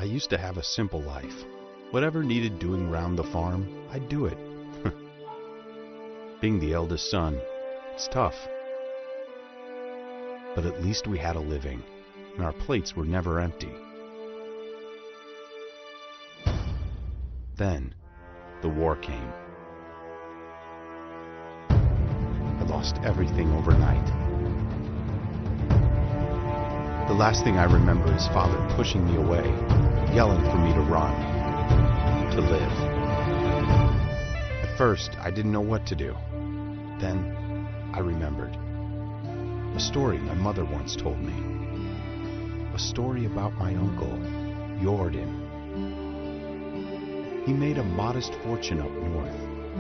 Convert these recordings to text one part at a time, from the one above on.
I used to have a simple life. Whatever needed doing round the farm, I'd do it. Being the eldest son, it's tough. But at least we had a living, and our plates were never empty. Then, the war came. I lost everything overnight. The last thing I remember is Father pushing me away, yelling for me to run, to live. At first, I didn't know what to do. Then, I remembered. A story my mother once told me. A story about my uncle, Jordan. He made a modest fortune up north,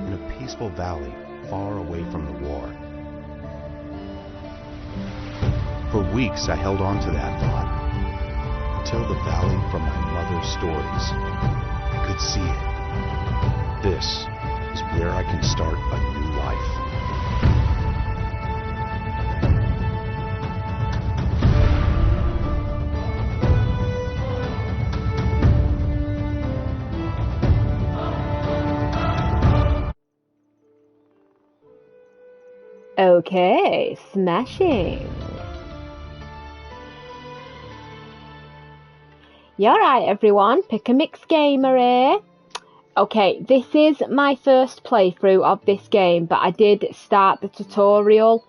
in a peaceful valley far away from the war. For weeks I held on to that thought, until the valley from my mother's stories. I could see it. This is where I can start a new life. Okay, smashing. Yeah, alright everyone, PICK&MIX GAMER here. Okay, this is my first playthrough of this game, but I did start the tutorial.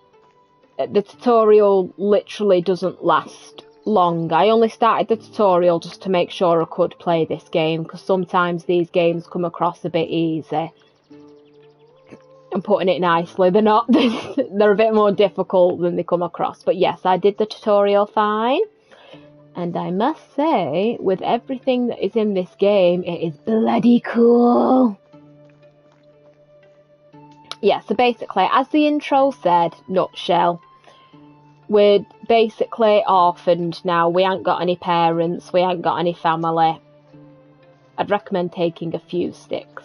The tutorial literally doesn't last long. I only started the tutorial just to make sure I could play this game, because sometimes these games come across a bit easy. I'm putting it nicely, they're not, they're a bit more difficult than they come across. But yes, I did the tutorial fine. And I must say, with everything that is in this game, it is bloody cool. Yeah, so basically, as the intro said, nutshell, we're basically orphaned now. We ain't got any parents, we ain't got any family. I'd recommend taking a few sticks.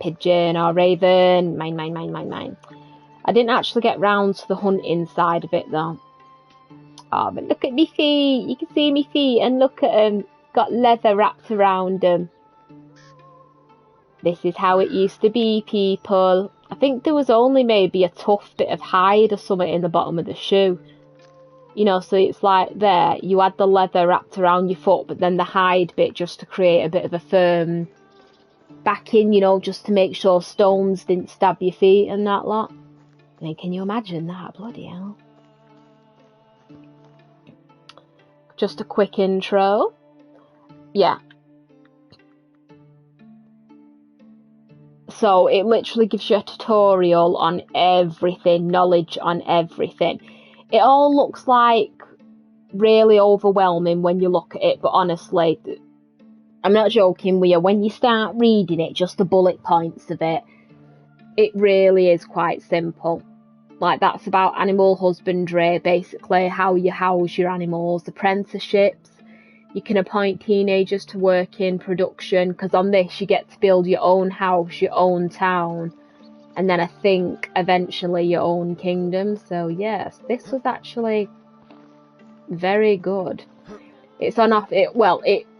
Pigeon or raven, mine. I didn't actually get round to the hunting side of it though. Oh, but look at me feet, you can see me feet, and look at them, got leather wrapped around them. This is how it used to be, people. I think there was only maybe a tough bit of hide or something in the bottom of the shoe. You know, so it's like there, you had the leather wrapped around your foot, but then the hide bit just to create a bit of a firm backing, you know, just to make sure stones didn't stab your feet and that lot. I mean, can you imagine that? Bloody hell. Just a quick intro. Yeah. So it literally gives you a tutorial on everything, knowledge on everything. It all looks like really overwhelming when you look at it, but honestly, I'm not joking with you, when you start reading it, just the bullet points of it, it really is quite simple. Like, that's about animal husbandry, basically, how you house your animals, apprenticeships. You can appoint teenagers to work in production, because on this you get to build your own house, your own town, and then I think eventually your own kingdom. So yes, this was actually very good. It's on offer,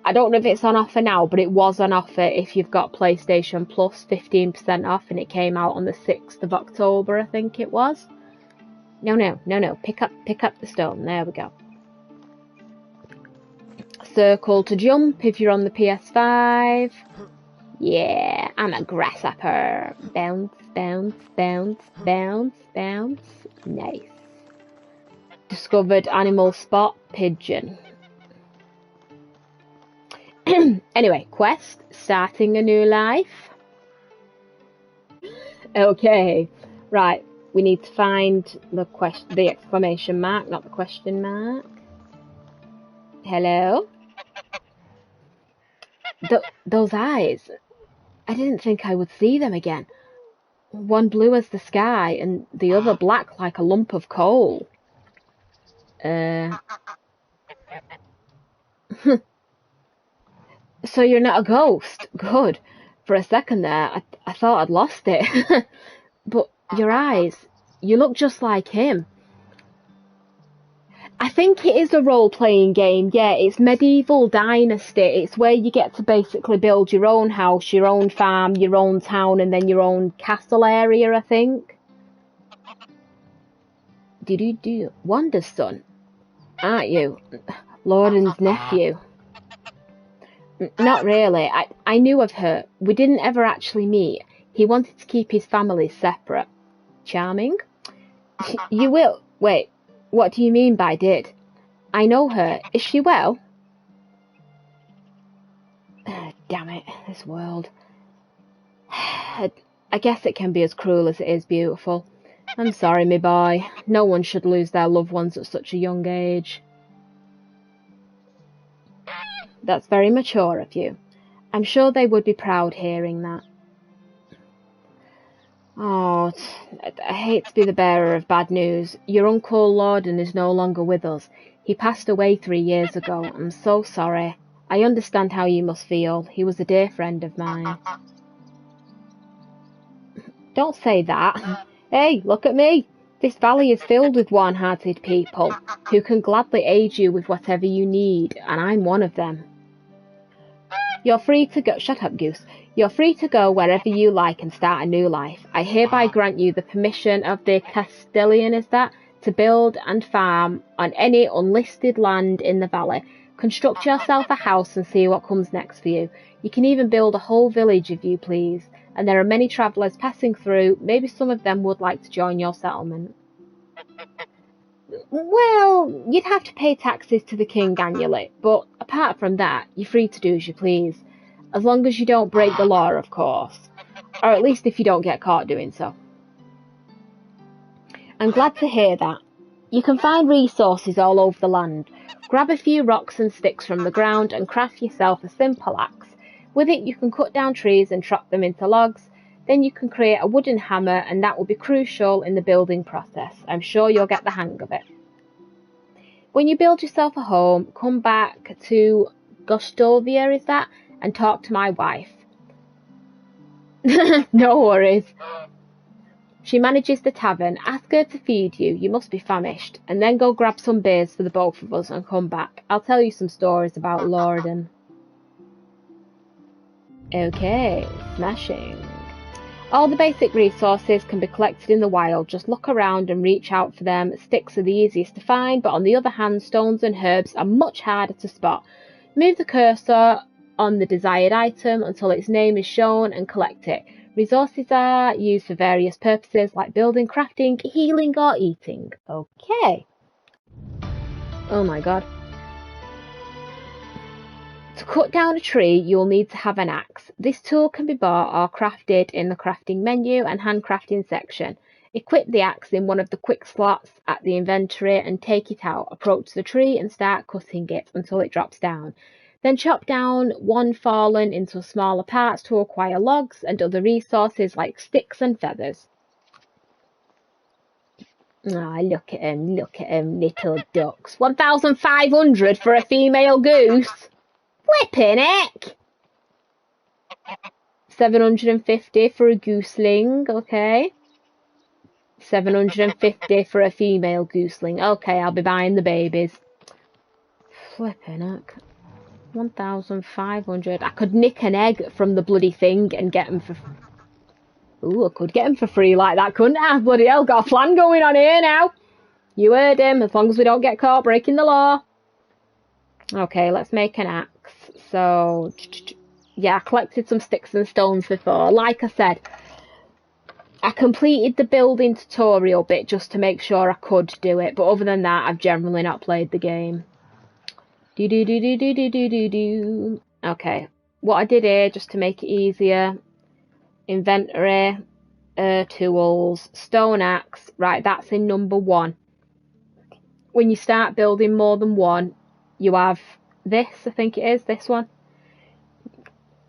I don't know if it's on offer now, but it was on offer if you've got PlayStation Plus, 15% off, and it came out on the 6th of October, I think it was. No, pick up the stone, there we go. Circle to jump if you're on the PS5. Yeah, I'm a grasshopper. Bounce, bounce, bounce, bounce, bounce. Nice. Discovered animal spot, pigeon. Anyway, quest, starting a new life. Okay, right, we need to find the exclamation mark, not the question mark. Hello? Those eyes, I didn't think I would see them again. One blue as the sky and the other black like a lump of coal. So you're not a ghost? Good. For a second there, I thought I'd lost it. But your eyes, you look just like him. I think it is a role-playing game, yeah. It's Medieval Dynasty. It's where you get to basically build your own house, your own farm, your own town, and then your own castle area, I think. Do Wanda's son, aren't you? Lauren's nephew. Not really. I knew of her. We didn't ever actually meet. He wanted to keep his family separate. Charming? You will. Wait, what do you mean by did? I know her. Is she well? Damn it, this world. I guess it can be as cruel as it is beautiful. I'm sorry, me boy. No one should lose their loved ones at such a young age. That's very mature of you. I'm sure they would be proud hearing that. Oh, I hate to be the bearer of bad news. Your Uncle Lorden is no longer with us. He passed away 3 years ago. I'm so sorry. I understand how you must feel. He was a dear friend of mine. Don't say that. Hey, look at me. This valley is filled with warm-hearted people who can gladly aid you with whatever you need, and I'm one of them. You're free to go. Shut up, Goose. You're free to go wherever you like and start a new life. I hereby grant you the permission of the Castellan, to build and farm on any unlisted land in the valley. Construct yourself a house and see what comes next for you. You can even build a whole village if you please. And there are many travellers passing through. Maybe some of them would like to join your settlement. Well, you'd have to pay taxes to the king annually, but apart from that, you're free to do as you please. As long as you don't break the law, of course. Or at least if you don't get caught doing so. I'm glad to hear that. You can find resources all over the land. Grab a few rocks and sticks from the ground and craft yourself a simple axe. With it, you can cut down trees and chop them into logs. Then you can create a wooden hammer, and that will be crucial in the building process. I'm sure you'll get the hang of it. When you build yourself a home, come back to Gostovia, and talk to my wife. No worries. She manages the tavern. Ask her to feed you. You must be famished. And then go grab some beers for the both of us and come back. I'll tell you some stories about Lorden. Okay, smashing. All the basic resources can be collected in the wild. Just look around and reach out for them. Sticks are the easiest to find, but on the other hand, stones and herbs are much harder to spot. Move the cursor on the desired item until its name is shown and collect it. Resources are used for various purposes like building, crafting, healing or eating. Okay. Oh my god. To cut down a tree, you'll need to have an axe. This tool can be bought or crafted in the crafting menu and handcrafting section. Equip the axe in one of the quick slots at the inventory and take it out. Approach the tree and start cutting it until it drops down. Then chop down one fallen into smaller parts to acquire logs and other resources like sticks and feathers. Ah, look at him, little ducks. 1,500 for a female goose? Flipping heck! 750 for a gooseling, okay. 750 for a female gooseling. Okay, I'll be buying the babies. Flipping heck. 1,500. I could nick an egg from the bloody thing and get them for... Ooh, I could get them for free like that, couldn't I? Bloody hell, got a plan going on here now. You heard him, as long as we don't get caught breaking the law. Okay, let's make an axe. So, yeah, I collected some sticks and stones before. Like I said, I completed the building tutorial bit just to make sure I could do it. But other than that, I've generally not played the game. Okay, what I did here, just to make it easier, inventory, tools, stone axe, right, that's in number 1. When you start building more than one, you have this, I think it is, this one.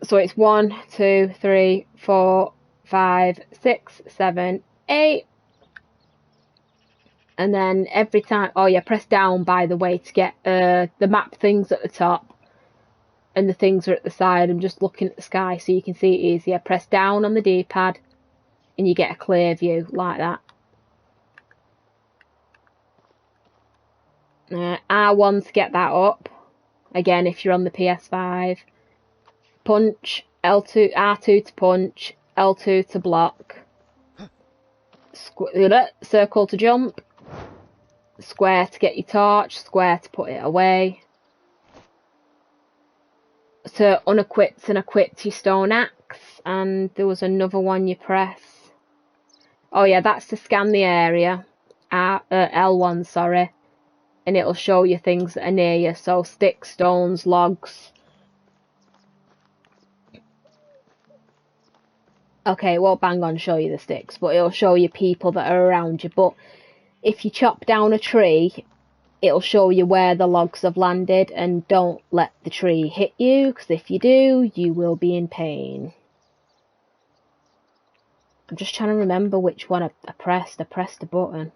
So it's 1, 2, 3, 4, 5, 6, 7, 8. And then every time, oh yeah, press down by the way to get the map things at the top and the things are at the side. I'm just looking at the sky so you can see it easier. Press down on the D-pad and you get a clear view like that. R1 to get that up. Again, if you're on the PS5. Punch, L2, R2 to punch, L2 to block. Circle to jump. Square to get your torch, square to put it away. To unequip and equip your stone axe. And there was another one you press. Oh yeah, that's to scan the area. L1, sorry. And it'll show you things that are near you. So sticks, stones, logs. Okay, it won't bang on show you the sticks, but it'll show you people that are around you. But if you chop down a tree, it'll show you where the logs have landed, and don't let the tree hit you, because if you do, you will be in pain. I'm just trying to remember which one I pressed. I pressed a button.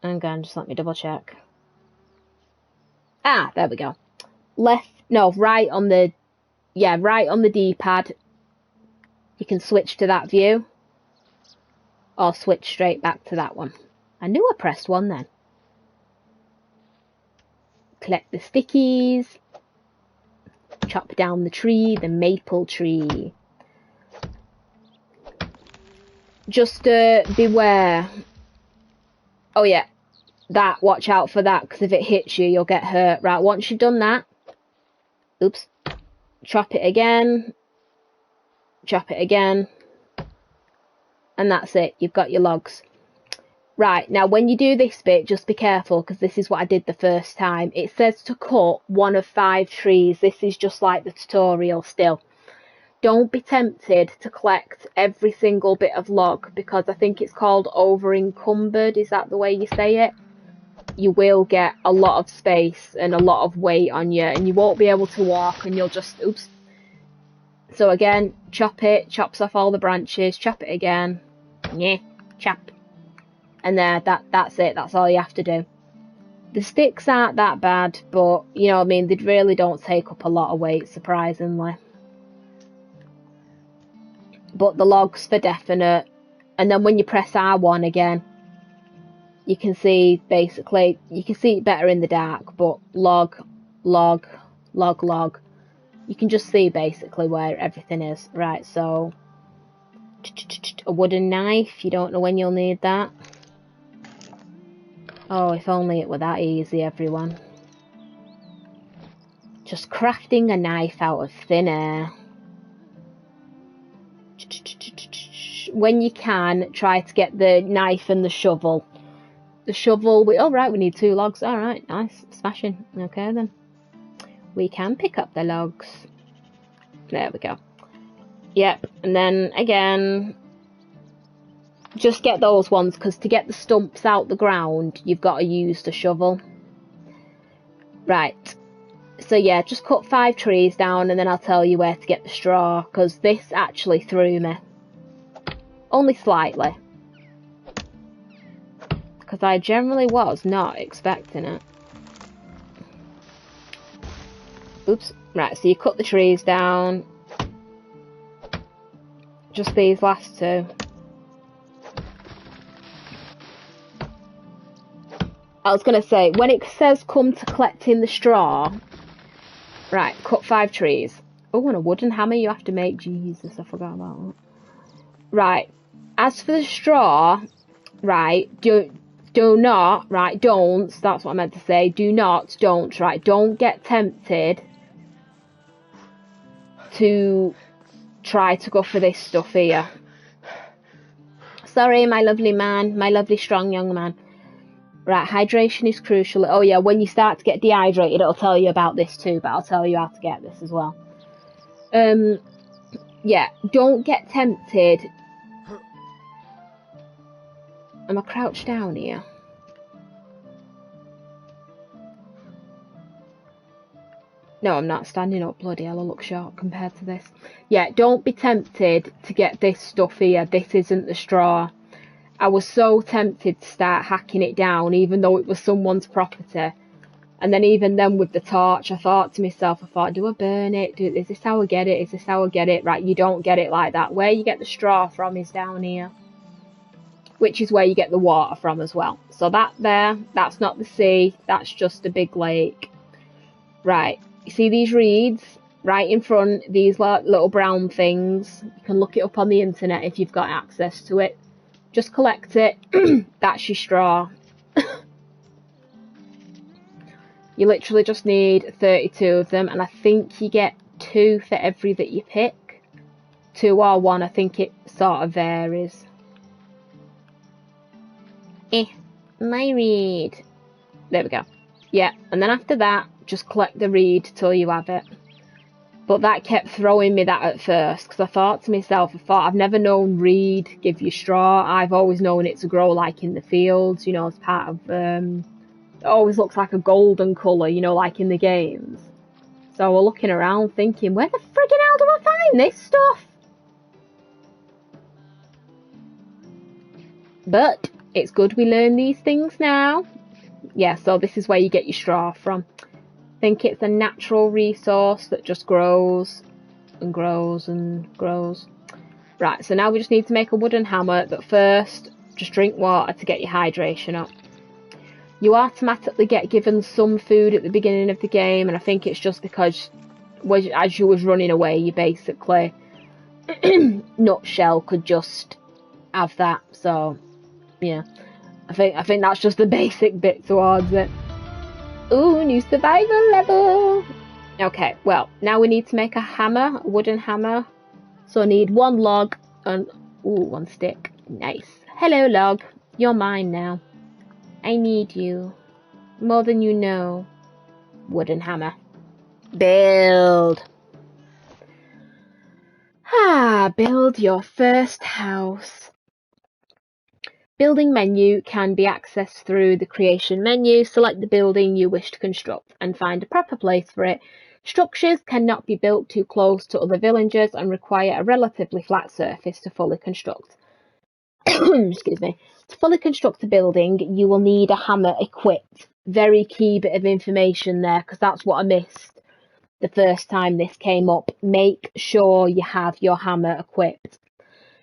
Hang on, just let me double check. Ah, there we go. Right on the D-pad. You can switch to that view. Or switch straight back to that one. I knew I pressed one then. Collect the stickies. Chop down the tree, the maple tree. Just beware. Oh yeah, watch out for that, because if it hits you, you'll get hurt. Right, once you've done that, oops, chop it again, and that's it, you've got your logs. Right, now when you do this bit, just be careful, because this is what I did the first time. It says to cut 1 of 5 trees. This is just like the tutorial still. Don't be tempted to collect every single bit of log, because I think it's called over encumbered. Is that the way you say it? You will get a lot of space and a lot of weight on you, and you won't be able to walk, and you'll just, oops. So again, chop it, chops off all the branches, chop it again, yeah, chop. And there, that's it, that's all you have to do. The sticks aren't that bad, but, you know what I mean, they really don't take up a lot of weight, surprisingly. But the logs for definite. And then when you press R1 again, you can see, basically, you can see it better in the dark, but log. You can just see basically where everything is. Right, so a wooden knife, you don't know when you'll need that. Oh, if only it were that easy, everyone. Just crafting a knife out of thin air. When you can, try to get the knife and the shovel. The shovel, oh right, we need 2 logs. Alright, nice, smashing. Okay then. We can pick up the logs. There we go. Yep, and then again, just get those ones, because to get the stumps out the ground, you've got to use the shovel. Right, so yeah, just cut 5 trees down, and then I'll tell you where to get the straw, because this actually threw me. Only slightly. Because I generally was not expecting it. Oops. Right, so you cut the trees down. Just these last 2. I was going to say, when it says come to collecting the straw, right, cut 5 trees. Oh, and a wooden hammer you have to make. Jesus, I forgot about that. Right, as for the straw, right, don't, that's what I meant to say. Don't, right, don't get tempted to try to go for this stuff here. Sorry, my lovely man, my lovely strong young man. Right, hydration is crucial. Oh yeah, when you start to get dehydrated, it'll tell you about this too, but I'll tell you how to get this as well. Yeah, don't get tempted. Am I crouched down here? No, I'm not standing up. Bloody hell, I look short compared to this. Yeah, don't be tempted to get this stuff here. This isn't the straw. I was so tempted to start hacking it down, even though it was someone's property. And then even then with the torch, I thought to myself, do I burn it? Is this how I get it? Is this how I get it? Right, you don't get it like that. Where you get the straw from is down here. which is where you get the water from as well. So that there, that's not the sea, that's just a big lake. Right, you see these reeds right in front, these little brown things? You can look it up on the internet if you've got access to it. Just collect it. That's your straw. You literally just need 32 of them, and I think you get 2 for every that you pick. 2 or 1, I think it sort of varies. My reed. There we go. Yeah, and then after that, just collect the reed till you have it. But that kept throwing me that at first, because I thought to myself, I've never known reed give you straw. I've always known it to grow like in the fields, you know, as part of, it always looks like a golden colour, you know, like in the games. So we're looking around thinking, where the friggin' hell do I find this stuff? But it's good we learn these things now. Yeah, so this is where you get your straw from. I think it's a natural resource that just grows and grows and grows. Right, so now we just need to make a wooden hammer, but first, just drink water to get your hydration up. You automatically get given some food at the beginning of the game, and I think it's just because as you was running away, you basically, nutshell, could just have that. So, yeah, I think that's just the basic bit towards it. Ooh, new survival level! Okay, well, now we need to make a hammer, a wooden hammer. So I need 1 log and, 1 stick. Nice. Hello, log. You're mine now. I need you. More than you know. Wooden hammer. Build! Build your first house. Building menu can be accessed through the creation menu. Select the building you wish to construct and find a proper place for it. Structures cannot be built too close to other villagers and require a relatively flat surface to fully construct. Excuse me. To fully construct a building, you will need a hammer equipped. Very key bit of information there, because that's what I missed the first time this came up. Make sure you have your hammer equipped.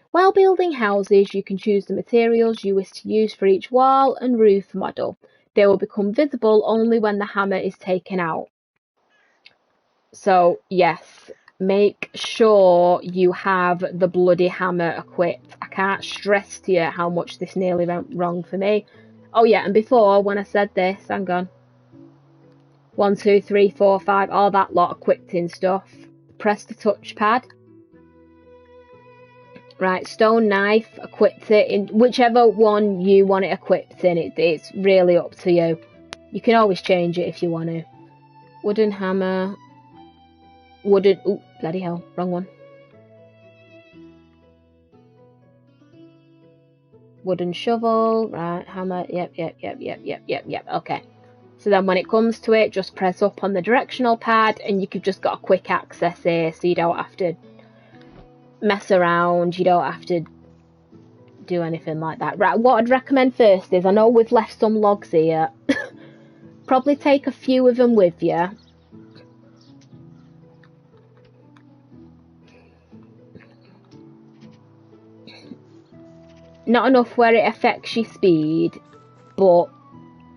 While building houses, you can choose the materials you wish to use for each wall and roof model. They will become visible only when the hammer is taken out. So, yes, make sure you have the bloody hammer equipped. I can't stress to you how much this nearly went wrong for me. Oh yeah, and before, when I said this, hang on. 1, 2, 3, 4, 5, all that lot equipped in stuff. Press the touchpad. Right, stone knife, equipped it in whichever one you want it equipped in. It's really up to you. You can always change it if you want to. Wooden hammer. Wooden... Ooh, bloody hell, wrong one. Wooden shovel, right, hammer, yep, okay. So then when it comes to it, just press up on the directional pad and you've just got a quick access here, so you don't have to mess around, you don't have to do anything like that. Right, what I'd recommend first is, I know we've left some logs here, probably take a few of them with you. Not enough where it affects your speed, but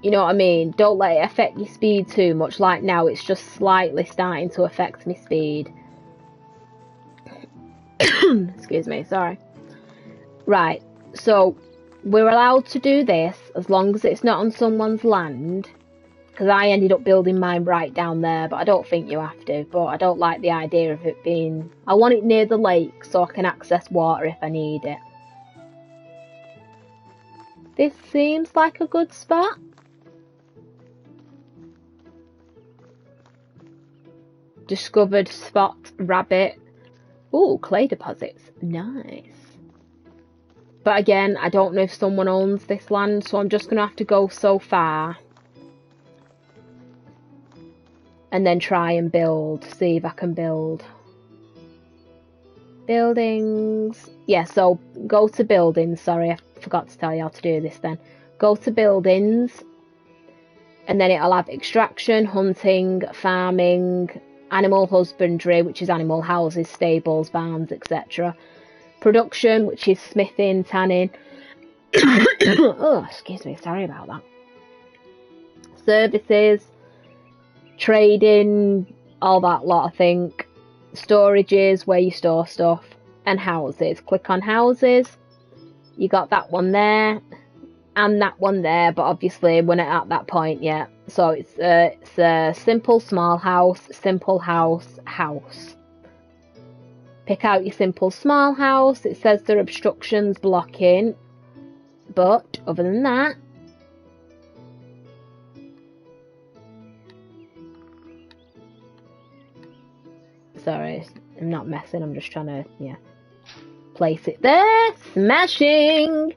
you know what I mean, don't let it affect your speed too much. Like now, it's just slightly starting to affect my speed. Excuse me, sorry. Right, so we're allowed to do this as long as it's not on someone's land, because I ended up building mine right down there, but I don't think you have to. But I don't like the idea of it being... I want it near the lake so I can access water if I need it. This seems like a good spot. Discovered spot rabbit. Ooh, clay deposits. Nice. But again, I don't know if someone owns this land, so I'm just going to have to go so far. And then try and build. See if I can build. Buildings. Yeah, so go to buildings. Sorry, I forgot to tell you how to do this then. Go to buildings. And then it'll have extraction, hunting, farming, animal husbandry, which is animal houses, stables, barns, etc. Production, which is smithing, tanning, Oh, excuse me, sorry about that. Services, trading, all that lot, I think. Storages, where you store stuff, and houses. Click on houses. You got that one there, and that one there, but obviously we're not at that point yet. So it's a simple small house, simple house, house. Pick out your simple small house. It says there are obstructions blocking, but other than that, sorry, I'm not messing, I'm just trying to, yeah, place it there. Smashing!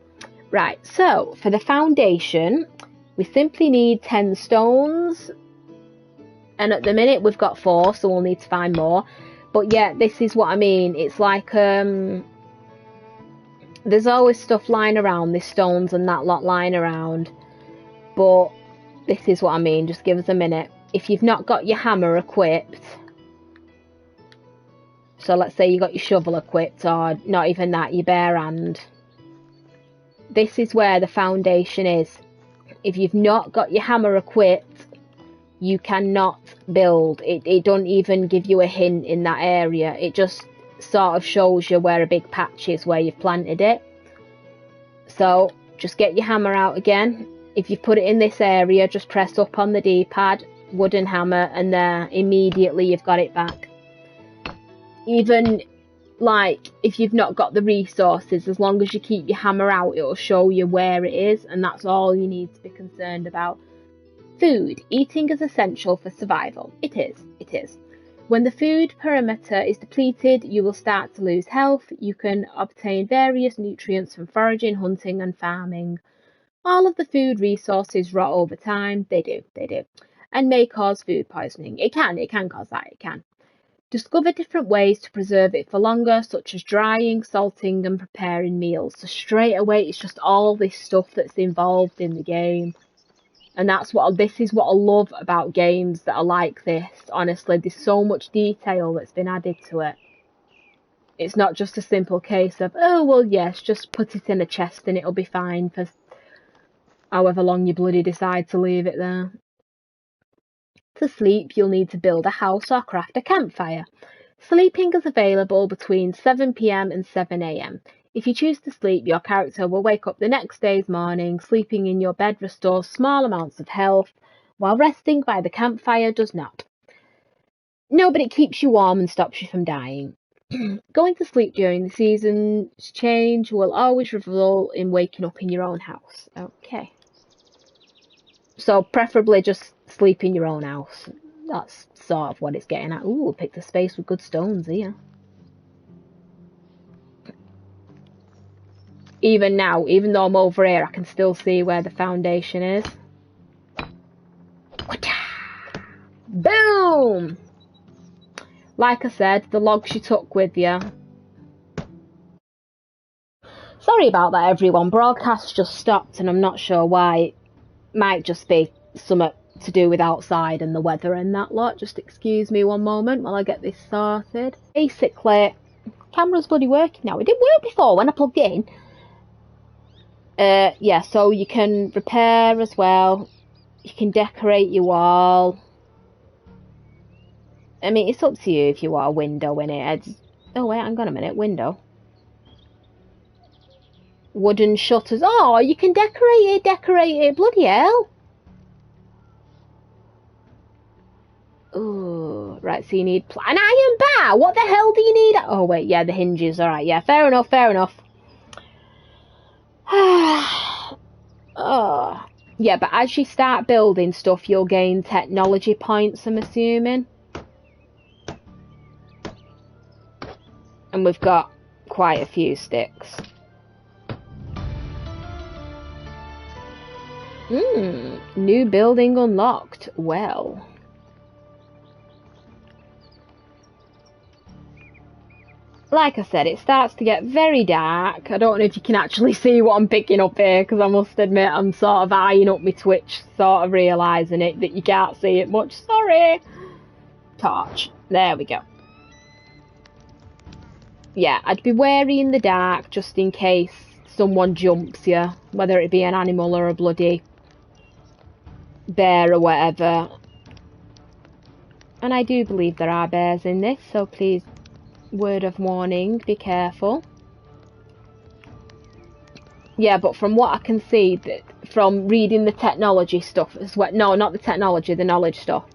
Right, so for the foundation, we simply need 10 stones, and at the minute we've got 4, so we'll need to find more. But yeah, this is what I mean. It's like, there's always stuff lying around, there's stones and that lot lying around. But this is what I mean, just give us a minute. If you've not got your hammer equipped, so let's say you got your shovel equipped, or not even that, your bare hand, this is where the foundation is. If you've not got your hammer equipped, you cannot build. It don't even give you a hint in that area. It just sort of shows you where a big patch is where you've planted it. So just get your hammer out again. If you put it in this area, just press up on the D-pad, wooden hammer, and there, immediately you've got it back. Even like if you've not got the resources, as long as you keep your hammer out, it'll show you where it is, and that's all you need to be concerned about. Food. Eating is essential for survival. It is. When the food perimeter is depleted, you will start to lose health. You can obtain various nutrients from foraging, hunting, and farming. All of the food resources rot over time. They do. And may cause food poisoning. It can cause that, it can. Discover different ways to preserve it for longer, such as drying, salting, and preparing meals. So straight away, it's just all this stuff that's involved in the game. And this is what I love about games that are like this. Honestly, there's so much detail that's been added to it. It's not just a simple case of, oh, well, yes, just put it in a chest and it'll be fine for however long you bloody decide to leave it there. To sleep, you'll need to build a house or craft a campfire. Sleeping is available between 7 PM and 7 AM. If you choose to sleep, your character will wake up the next day's morning. Sleeping in your bed restores small amounts of health, while resting by the campfire does not. No, but it keeps you warm and stops you from dying. Going to sleep during the season's change will always result in waking up in your own house. Okay. So preferably just sleep in your own house. That's sort of what it's getting at. Ooh, picked a space with good stones here. Even now, even though I'm over here, I can still see where the foundation is. Boom! Like I said, the logs you took with you. Sorry about that, everyone. Broadcast just stopped and I'm not sure why. It might just be something to do with outside and the weather and that lot. Just excuse me one moment while I get this sorted. Basically, camera's bloody working now. It didn't work before when I plugged it in. Yeah, so you can repair as well. You can decorate your wall. I mean, it's up to you if you want a window in it. Oh, wait, hang on a minute. Window. Wooden shutters. Oh, you can decorate it. Bloody hell. Oh, right, so you need an iron bar. What the hell do you need? Oh, wait, yeah, the hinges. All right, yeah, fair enough. Oh, yeah, but as you start building stuff, you'll gain technology points, I'm assuming. And we've got quite a few sticks. New building unlocked. Well. Like I said, it starts to get very dark. I don't know if you can actually see what I'm picking up here, because I must admit I'm sort of eyeing up my Twitch, sort of realising it, that you can't see it much. Sorry. Torch. There we go. Yeah, I'd be wary in the dark, just in case someone jumps you, whether it be an animal or a bloody bear or whatever. And I do believe there are bears in this, so please, word of warning, be careful. Yeah, but from what I can see, from reading the technology stuff as well, no, not the technology, the knowledge stuff,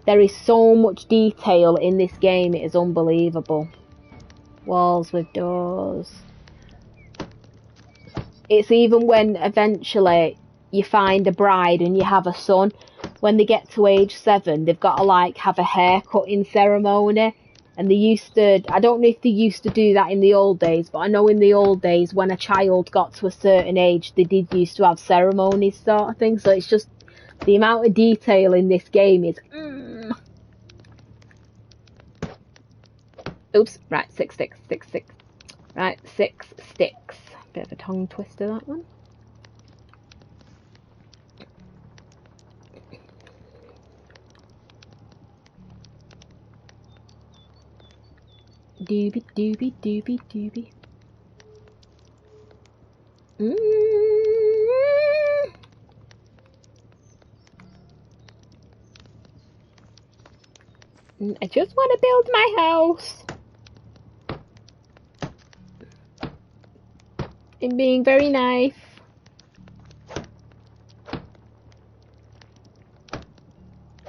there is so much detail in this game, it is unbelievable. Walls with doors. It's even when eventually you find a bride and you have a son, when they get to age 7, they've got to like have a haircutting ceremony. And they used to, I don't know if they used to do that in the old days, but I know in the old days when a child got to a certain age, they did used to have ceremonies sort of thing. So it's just, the amount of detail in this game is... Oops, right, 6 sticks, 6 sticks. Right, 6 sticks. Bit of a tongue twister, that one. Doobie, doobie, doobie, doobie. I just want to build my house. I'm being very nice.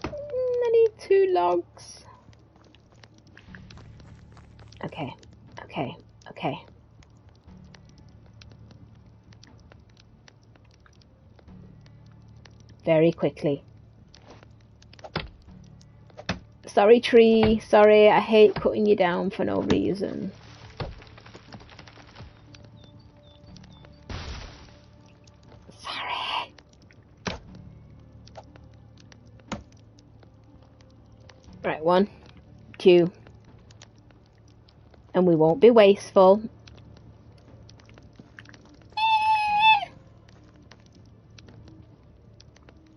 I need 2 logs. Okay, okay, okay. Very quickly. Sorry, tree. Sorry, I hate cutting you down for no reason. Sorry. Right, 1, 2. And we won't be wasteful.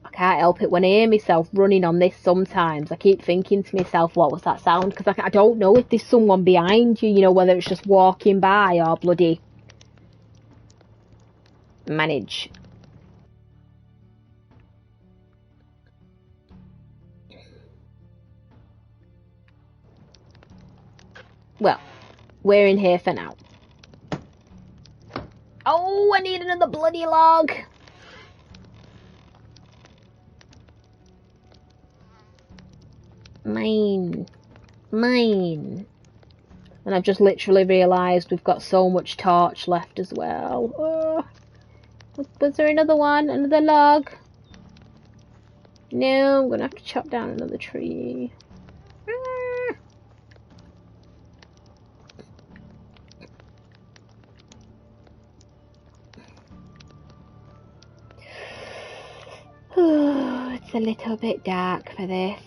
I can't help it when I hear myself running on this sometimes. I keep thinking to myself, what was that sound? Because I don't know if there's someone behind you, you know, whether it's just walking by or bloody manage. Well, we're in here for now. Oh, I need another bloody log. Mine. And I've just literally realised we've got so much torch left as well. Oh. Was there another one? Another log? No, I'm gonna have to chop down another tree. Oh, it's a little bit dark for this.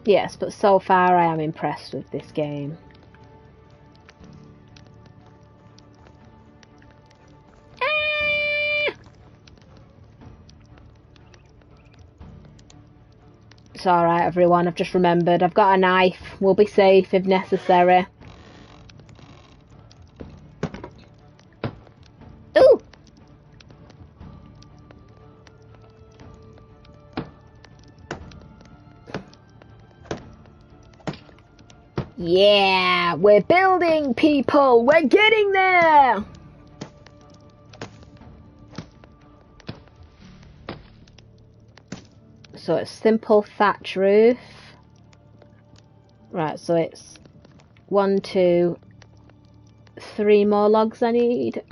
Yes, but so far I am impressed with this game. It's alright everyone, I've just remembered. I've got a knife. We'll be safe if necessary. Ooh! Yeah! We're building, people! We're getting there! So it's simple thatch roof. Right, so it's 1, 2, 3 more logs I need.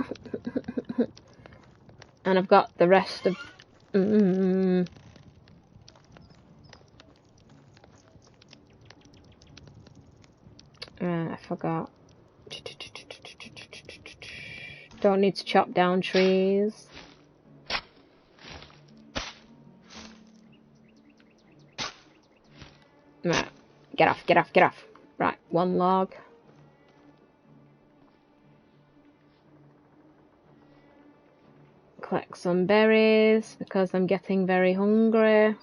And I've got the rest of... Right, I forgot. Don't need to chop down trees. Right, get off. Right, 1 log. collect some berries because I'm getting very hungry.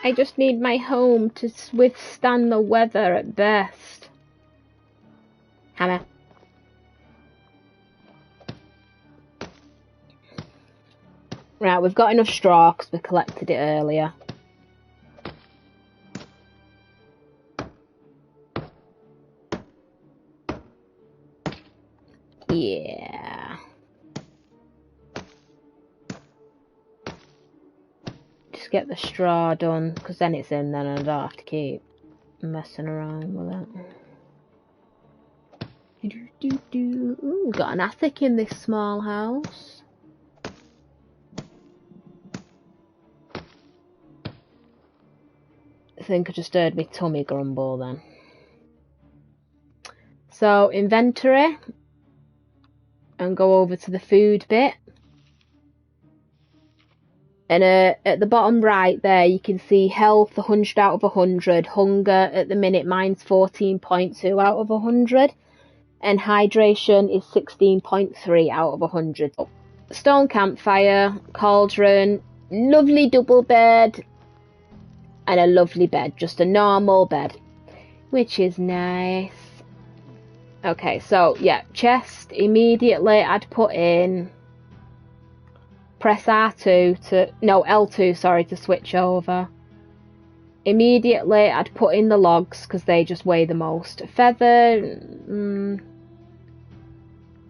I just need my home to withstand the weather at best. Hammer. Right, we've got enough straw because we collected it earlier. Yeah. Just get the straw done, because then it's in, then I don't have to keep messing around with it. Ooh, got an attic in this small house. I think I just heard my tummy grumble then. So, inventory. And go over to the food bit. And at the bottom right there, you can see health 100 out of 100. Hunger at the minute, mine's 14.2 out of 100. And hydration is 16.3 out of 100. Stone campfire, cauldron, lovely double bed, and a lovely bed. Just a normal bed, which is nice. Okay, so yeah, chest. Immediately I'd put in... Press R2 to... No, L2, sorry, to switch over. Immediately, I'd put in the logs, because they just weigh the most. Feather...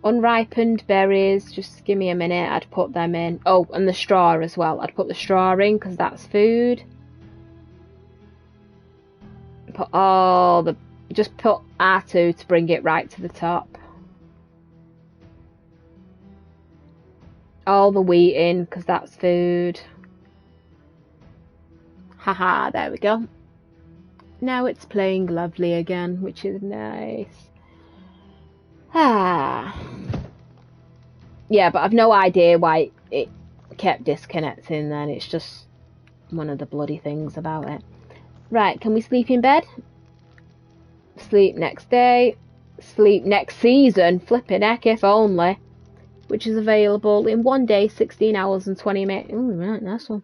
unripened berries, just give me a minute, I'd put them in. Oh, and the straw as well. I'd put the straw in, because that's food. Put all the... Just put R2 to bring it right to the top. All the wheat in, because that's food. Haha, there we go. Now it's playing lovely again, which is nice. Yeah, but I've no idea why it kept disconnecting then. It's just one of the bloody things about it. Right, can we sleep in bed? Sleep next day. Sleep next season. Flipping heck, if only. Which is available in 1 day, 16 hours and 20 minutes. Ooh, right, nice one.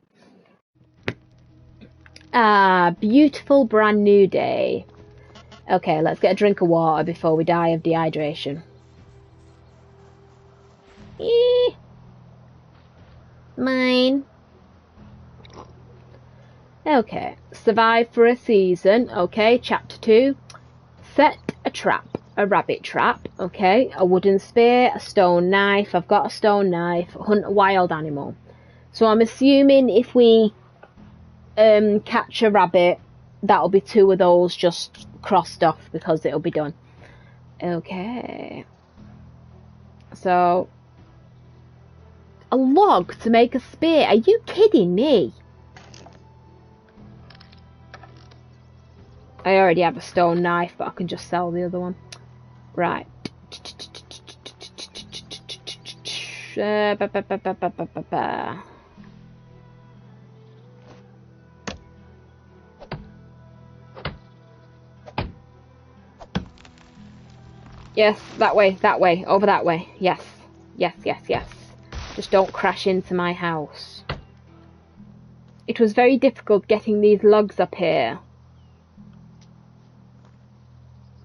Ah, beautiful brand new day. Okay, let's get a drink of water before we die of dehydration. Mine. Okay, survive for a season. Okay, chapter 2. Set a trap. A rabbit trap, okay, a wooden spear, a stone knife. I've got a stone knife. Hunt a wild animal. So I'm assuming if we catch a rabbit, that'll be 2 of those just crossed off because it'll be done. Okay. So, a log to make a spear. Are you kidding me? I already have a stone knife, but I can just sell the other one. Right. Yes, that way, over that way. Yes, yes, yes, yes. Just don't crash into my house. It was very difficult getting these logs up here.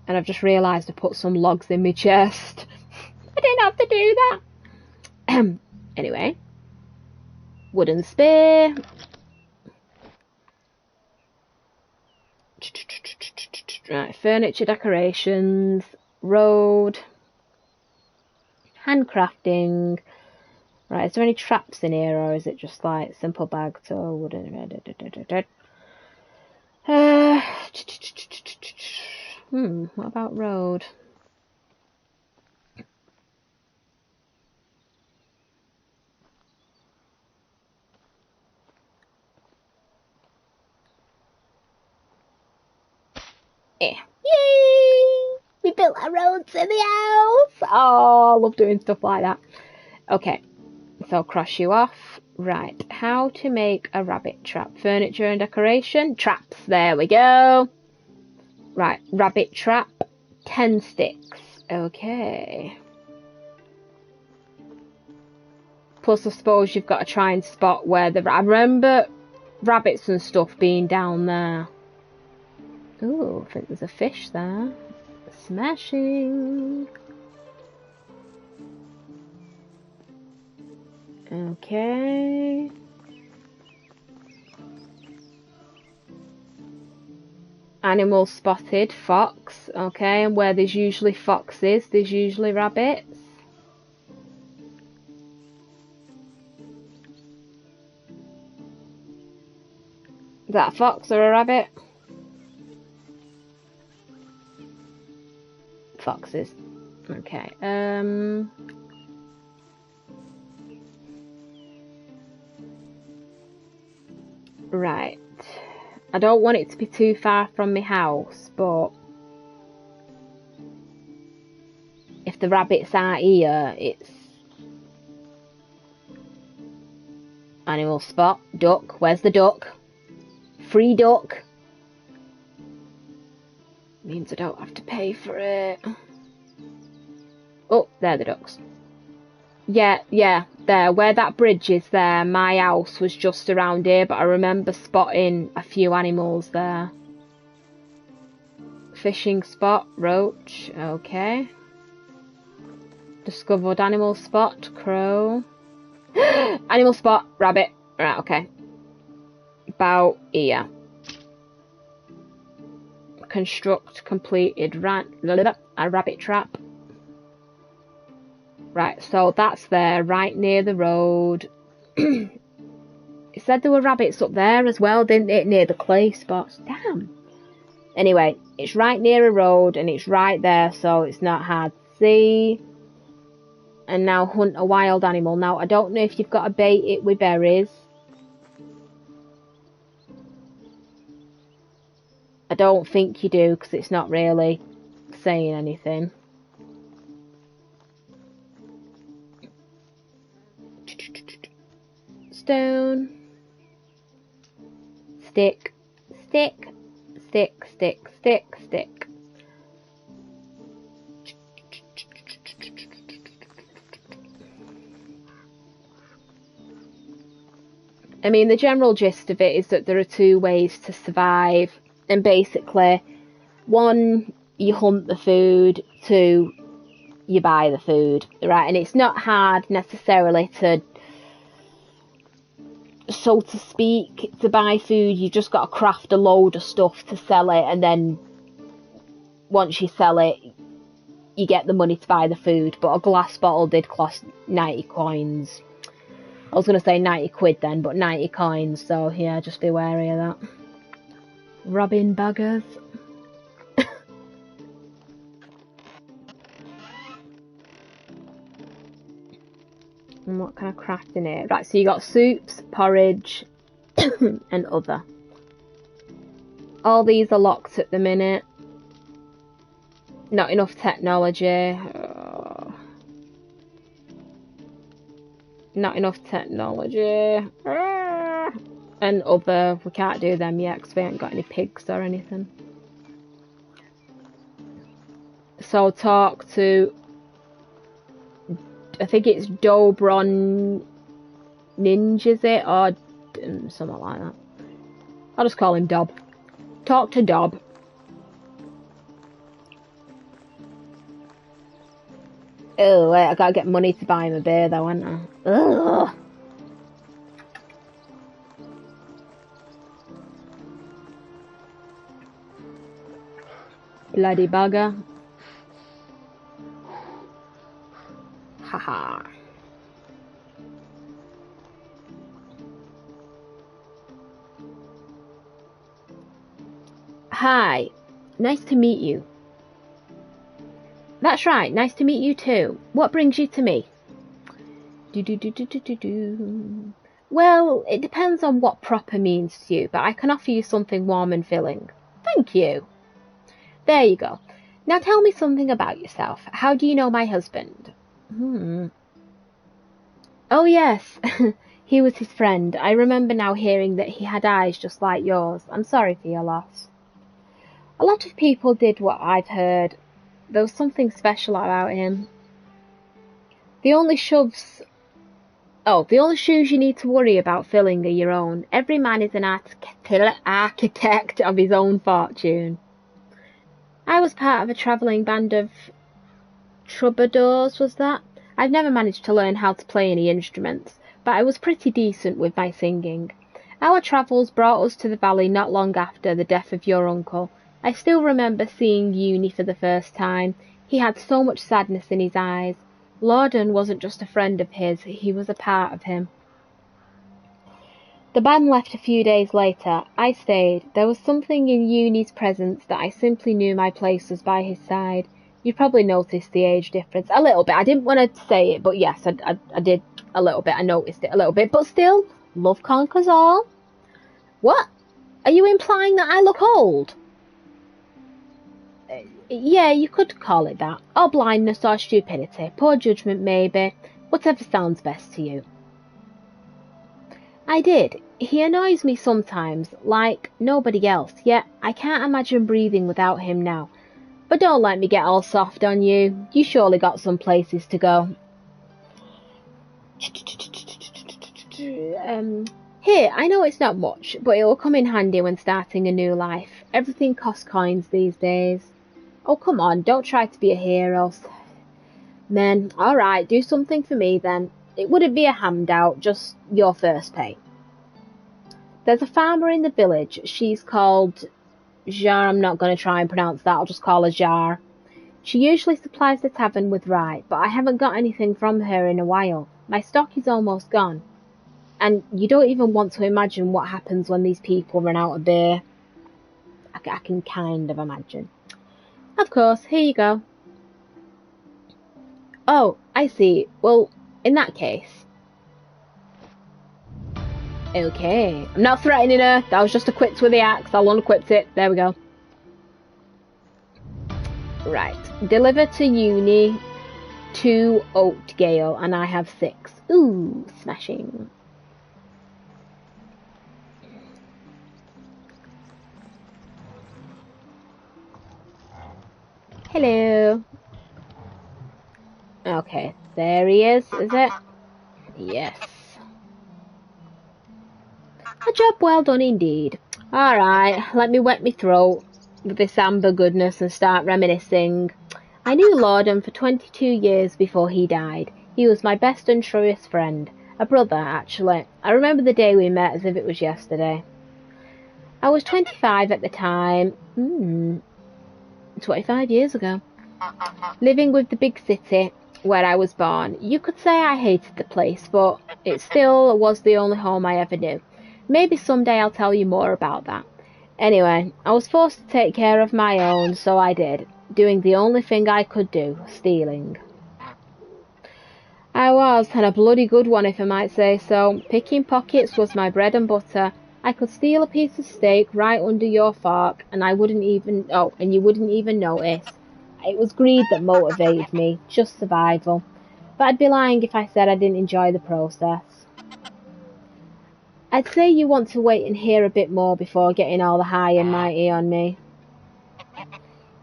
And I've just realised I put some logs in my chest. I didn't have to do that. Anyway. Wooden spear. Right, furniture, decorations, road, handcrafting. Right, is there any traps in here, or is it just like simple bag to wooden? What about road? Yay! We built a road to the house! Oh, I love doing stuff like that. Okay, so I'll cross you off. Right, how to make a rabbit trap. Furniture and decoration. Traps, there we go. Right, rabbit trap. 10 sticks. Okay. Plus, I suppose you've got to try and spot where the... I remember rabbits and stuff being down there. Ooh, I think there's a fish there. Smashing. Okay. Animal spotted. Fox. Okay, and where there's usually foxes, there's usually rabbits. Is that a fox or a rabbit? Foxes. Okay. Right. I don't want it to be too far from my house, but if the rabbits aren't here, it's animal spot. Duck. Where's the duck? Free duck. Means I don't have to pay for it. Oh, there are the ducks. Yeah, there. Where that bridge is there, my house was just around here, but I remember spotting a few animals there. Fishing spot, roach, okay. Discovered animal spot, crow. Animal spot, rabbit. Right, okay. About here. Construct completed. A rabbit trap. Right, so that's there, right near the road. It said there were rabbits up there as well, didn't it? Near the clay spots. Damn. Anyway, it's right near a road and it's right there, so it's not hard to see. And now hunt a wild animal. Now, I don't know if you've got to bait it with berries. I don't think you do, because it's not really saying anything. Stone. Stick. Stick. Stick, stick, stick, stick. I mean, the general gist of it is that there are two ways to survive. And basically, one, you hunt the food, two, you buy the food, right? And it's not hard necessarily to, so to speak, to buy food. You just got to craft a load of stuff to sell it, and then once you sell it, you get the money to buy the food. But a glass bottle did cost 90 coins. I was going to say 90 quid then, but 90 coins, so yeah, just be wary of that. Robbing buggers. And what can I craft in here? Right, so you got soups, porridge, and other. All these are locked at the minute. Not enough technology. Not enough technology. And other, we can't do them yet because we ain't got any pigs or anything. So talk to, I think it's Dobron Ninja, is it? Or something like that. I'll just call him Dob. Talk to Dob. Oh, wait, I gotta get money to buy him a beer though, ain't I? Ugh. Bloody bugger. Haha. Hi. Nice to meet you. That's right, nice to meet you too. What brings you to me? Well, it depends on what proper means to you, but I can offer you something warm and filling. Thank you. There you go. Now tell me something about yourself. How do you know my husband? Oh yes, he was his friend. I remember now hearing that he had eyes just like yours. I'm sorry for your loss. A lot of people did what I've heard. There was something special about him. The only shoes you need to worry about filling are your own. Every man is an architect of his own fortune. I was part of a travelling band of troubadours, was that? I've never managed to learn how to play any instruments, but I was pretty decent with my singing. Our travels brought us to the valley not long after the death of your uncle. I still remember seeing Uni for the first time. He had so much sadness in his eyes. Lorden wasn't just a friend of his, he was a part of him. The band left a few days later. I stayed. There was something in Uni's presence that I simply knew my place was by his side. You probably noticed the age difference. A little bit. I didn't want to say it, but yes, I did a little bit. I noticed it a little bit. But still, love conquers all. What? Are you implying that I look old? Yeah, you could call it that. Or blindness or stupidity. Poor judgment, maybe. Whatever sounds best to you. I did. He annoys me sometimes, like nobody else, yet I can't imagine breathing without him now. But don't let me get all soft on you. You surely got some places to go. Here, I know it's not much, but it will come in handy when starting a new life. Everything costs coins these days. Oh, come on, don't try to be a hero. Men, alright, do something for me then. It wouldn't be a handout, just your first pay. There's a farmer in the village. She's called Jar. I'm not going to try and pronounce that. I'll just call her Jar. She usually supplies the tavern with rye, but I haven't got anything from her in a while. My stock is almost gone. And you don't even want to imagine what happens when these people run out of beer. I can kind of imagine. Of course, here you go. Oh, I see. Well, in that case. Okay. I'm not threatening her. That was just equipped with the axe. I'll unequip it. There we go. Right. Deliver to Uni 2 Oatgale, and I have 6. Ooh, smashing. Hello. Okay, there he is it? Yes. A job well done indeed. Alright, let me wet me throat with this amber goodness and start reminiscing. I knew Lorden for 22 years before he died. He was my best and truest friend. A brother, actually. I remember the day we met as if it was yesterday. I was 25 at the time. 25 years ago. Living with the big city where I was born. You could say I hated the place, but it still was the only home I ever knew. Maybe someday I'll tell you more about that. Anyway, I was forced to take care of my own, so I did, doing the only thing I could do, stealing. I was, and a bloody good one if I might say so. Picking pockets was my bread and butter. I could steal a piece of steak right under your fork, and you wouldn't even notice. It was greed that motivated me, just survival. But I'd be lying if I said I didn't enjoy the process. I'd say you want to wait and hear a bit more before getting all the high and mighty on me.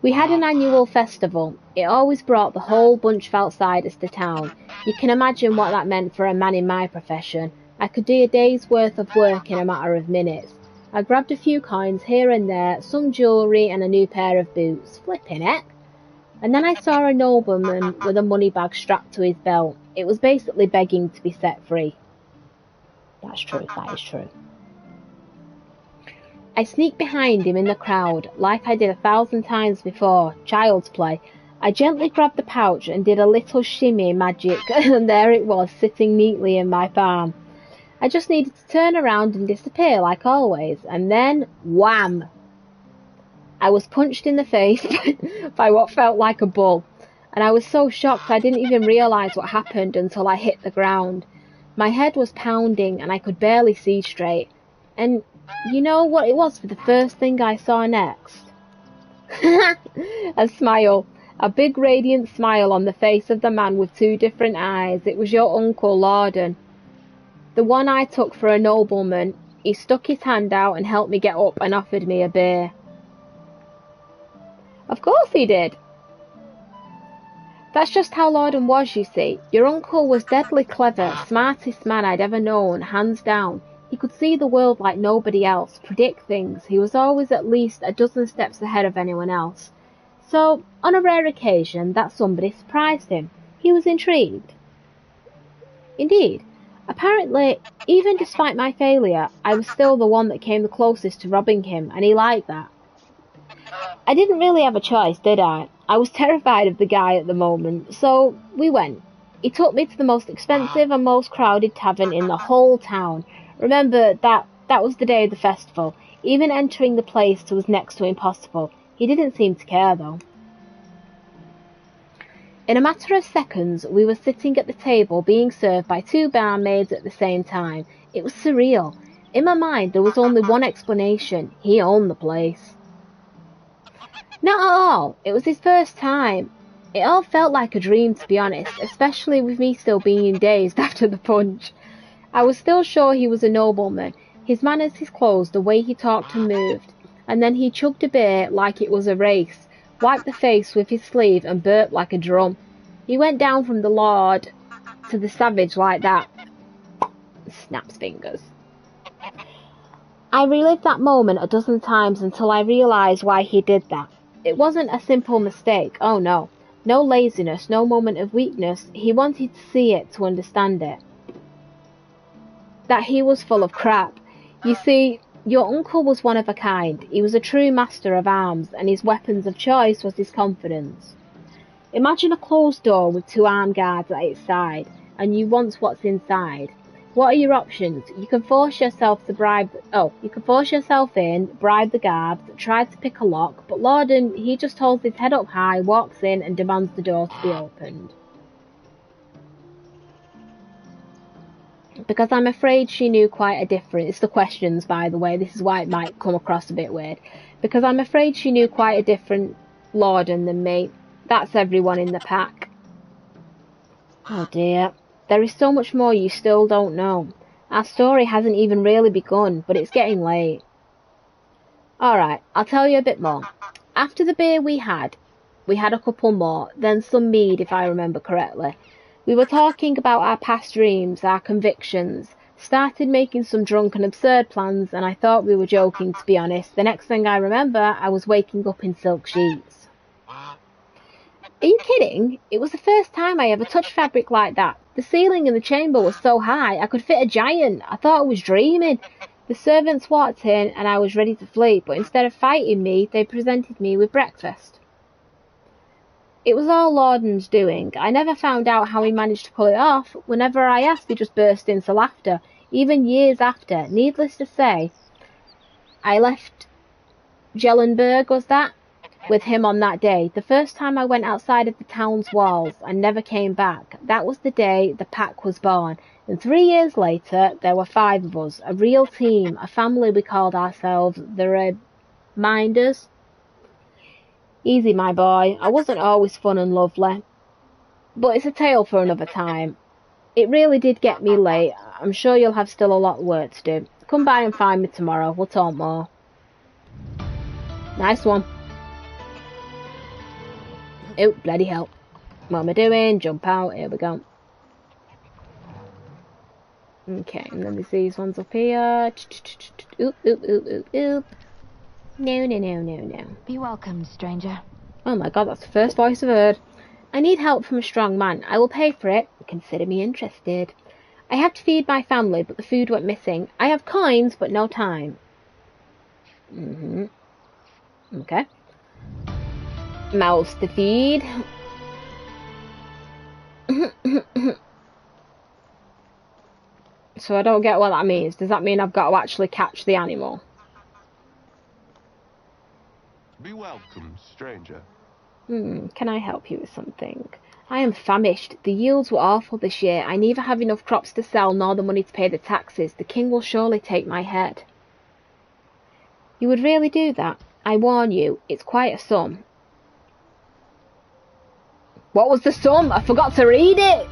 We had an annual festival. It always brought the whole bunch of outsiders to town. You can imagine what that meant for a man in my profession. I could do a day's worth of work in a matter of minutes. I grabbed a few coins here and there, some jewellery and a new pair of boots. Flipping heck. And then I saw a nobleman with a money bag strapped to his belt. It was basically begging to be set free. That's true, that is true. I sneaked behind him in the crowd, like I did 1,000 times before, child's play. I gently grabbed the pouch and did a little shimmy magic, and there it was, sitting neatly in my palm. I just needed to turn around and disappear, like always, and then, wham! I was punched in the face by what felt like a bull, and I was so shocked I didn't even realise what happened until I hit the ground. My head was pounding and I could barely see straight. And you know what it was for the first thing I saw next? A smile. A big radiant smile on the face of the man with two different eyes. It was your uncle, Lorden. The one I took for a nobleman. He stuck his hand out and helped me get up and offered me a beer. Of course he did. That's just how Lorden was, you see. Your uncle was deadly clever, smartest man I'd ever known, hands down. He could see the world like nobody else, predict things. He was always at least a dozen steps ahead of anyone else. So, on a rare occasion, that somebody surprised him. He was intrigued. Indeed. Apparently, even despite my failure, I was still the one that came the closest to robbing him, and he liked that. I didn't really have a choice, did I? I was terrified of the guy at the moment, so we went. He took me to the most expensive and most crowded tavern in the whole town. Remember, that was the day of the festival. Even entering the place was next to impossible. He didn't seem to care, though. In a matter of seconds, we were sitting at the table being served by two barmaids at the same time. It was surreal. In my mind, there was only one explanation. He owned the place. Not at all. It was his first time. It all felt like a dream, to be honest, especially with me still being dazed after the punch. I was still sure he was a nobleman. His manners, his clothes, the way he talked and moved. And then he chugged a beer like it was a race, wiped the face with his sleeve and burped like a drum. He went down from the lord to the savage like that. Snaps fingers. I relived that moment a dozen times until I realised why he did that. It wasn't a simple mistake, oh no. No laziness, no moment of weakness. He wanted to see it to understand it. That he was full of crap. You see, your uncle was one of a kind. He was a true master of arms, and his weapons of choice was his confidence. Imagine a closed door with two armed guards at its side, and you want what's inside. What are your options? You can force yourself in, bribe the guards, try to pick a lock, but Lorden, he just holds his head up high, walks in, and demands the door to be opened. Because I'm afraid she knew quite a different... It's the questions, by the way. This is why it might come across a bit weird. Because I'm afraid she knew quite a different Lorden than me. That's everyone in the pack. Oh dear. There is so much more you still don't know. Our story hasn't even really begun, but it's getting late. Alright, I'll tell you a bit more. After the beer we had a couple more, then some mead if I remember correctly. We were talking about our past dreams, our convictions, started making some drunk and absurd plans, and I thought we were joking, to be honest. The next thing I remember, I was waking up in silk sheets. Are you kidding? It was the first time I ever touched fabric like that. The ceiling in the chamber was so high, I could fit a giant. I thought I was dreaming. The servants walked in, and I was ready to flee, but instead of fighting me, they presented me with breakfast. It was all Lorden's doing. I never found out how he managed to pull it off. Whenever I asked, he just burst into laughter. Even years after, needless to say, I left Jellenberg, was that? With him on that day. The first time I went outside of the town's walls and never came back. That was the day the pack was born. And 3 years later, there were 5 of us. A real team. A family we called ourselves. The Reminders. Easy, my boy. I wasn't always fun and lovely. But it's a tale for another time. It really did get me late. I'm sure you'll have still a lot of work to do. Come by and find me tomorrow. We'll talk more. Nice one. Oh, bloody hell. What am I doing? Jump out. Here we go. Okay, and then there's these ones up here. Oop, oop, oop, oop, oop. No, no, no, no, no. Be welcome, stranger. Oh my god, that's the first voice I've heard. I need help from a strong man. I will pay for it. Consider me interested. I have to feed my family, but the food went missing. I have coins, but no time. Okay. Mouths to feed. So I don't get what that means. Does that mean I've got to actually catch the animal? Be welcome, stranger. Can I help you with something? I am famished. The yields were awful this year. I neither have enough crops to sell nor the money to pay the taxes. The king will surely take my head. You would really do that? I warn you, it's quite a sum. What was the sum? I forgot to read it.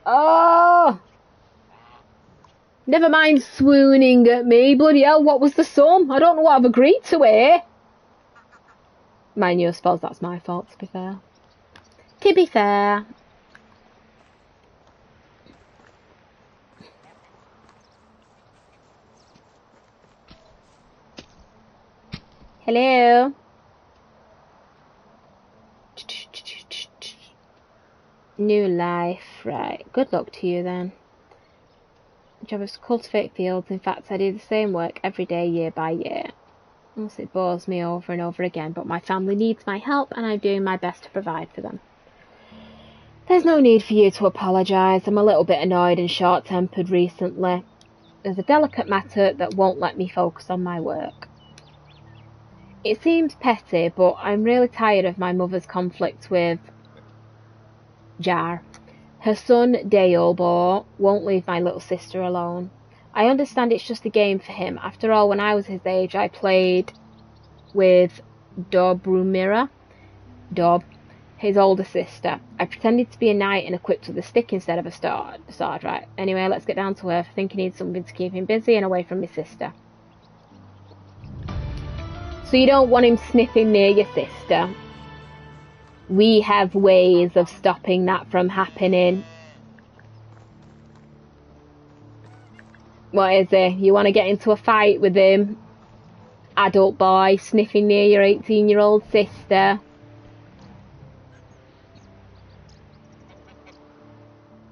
Oh! Never mind swooning at me. Bloody hell, what was the sum? I don't know what I've agreed to here. Mind you, I suppose that's my fault, to be fair. To be fair. Hello? New life, right. Good luck to you then. Job is to cultivate fields. In fact, I do the same work every day, year by year. Also, it bores me over and over again, but my family needs my help and I'm doing my best to provide for them. There's no need for you to apologise. I'm a little bit annoyed and short-tempered recently. There's a delicate matter that won't let me focus on my work. It seems petty, but I'm really tired of my mother's conflict with Jar. Her son, Dale, won't leave my little sister alone. I understand it's just a game for him. After all, when I was his age, I played with Dobrumira, his older sister. I pretended to be a knight and equipped with a stick instead of a sword, right? Anyway, let's get down to earth. I think he needs something to keep him busy and away from his sister. So you don't want him sniffing near your sister. We have ways of stopping that from happening. What is it? You want to get into a fight with him? Adult boy sniffing near your 18-year-old sister.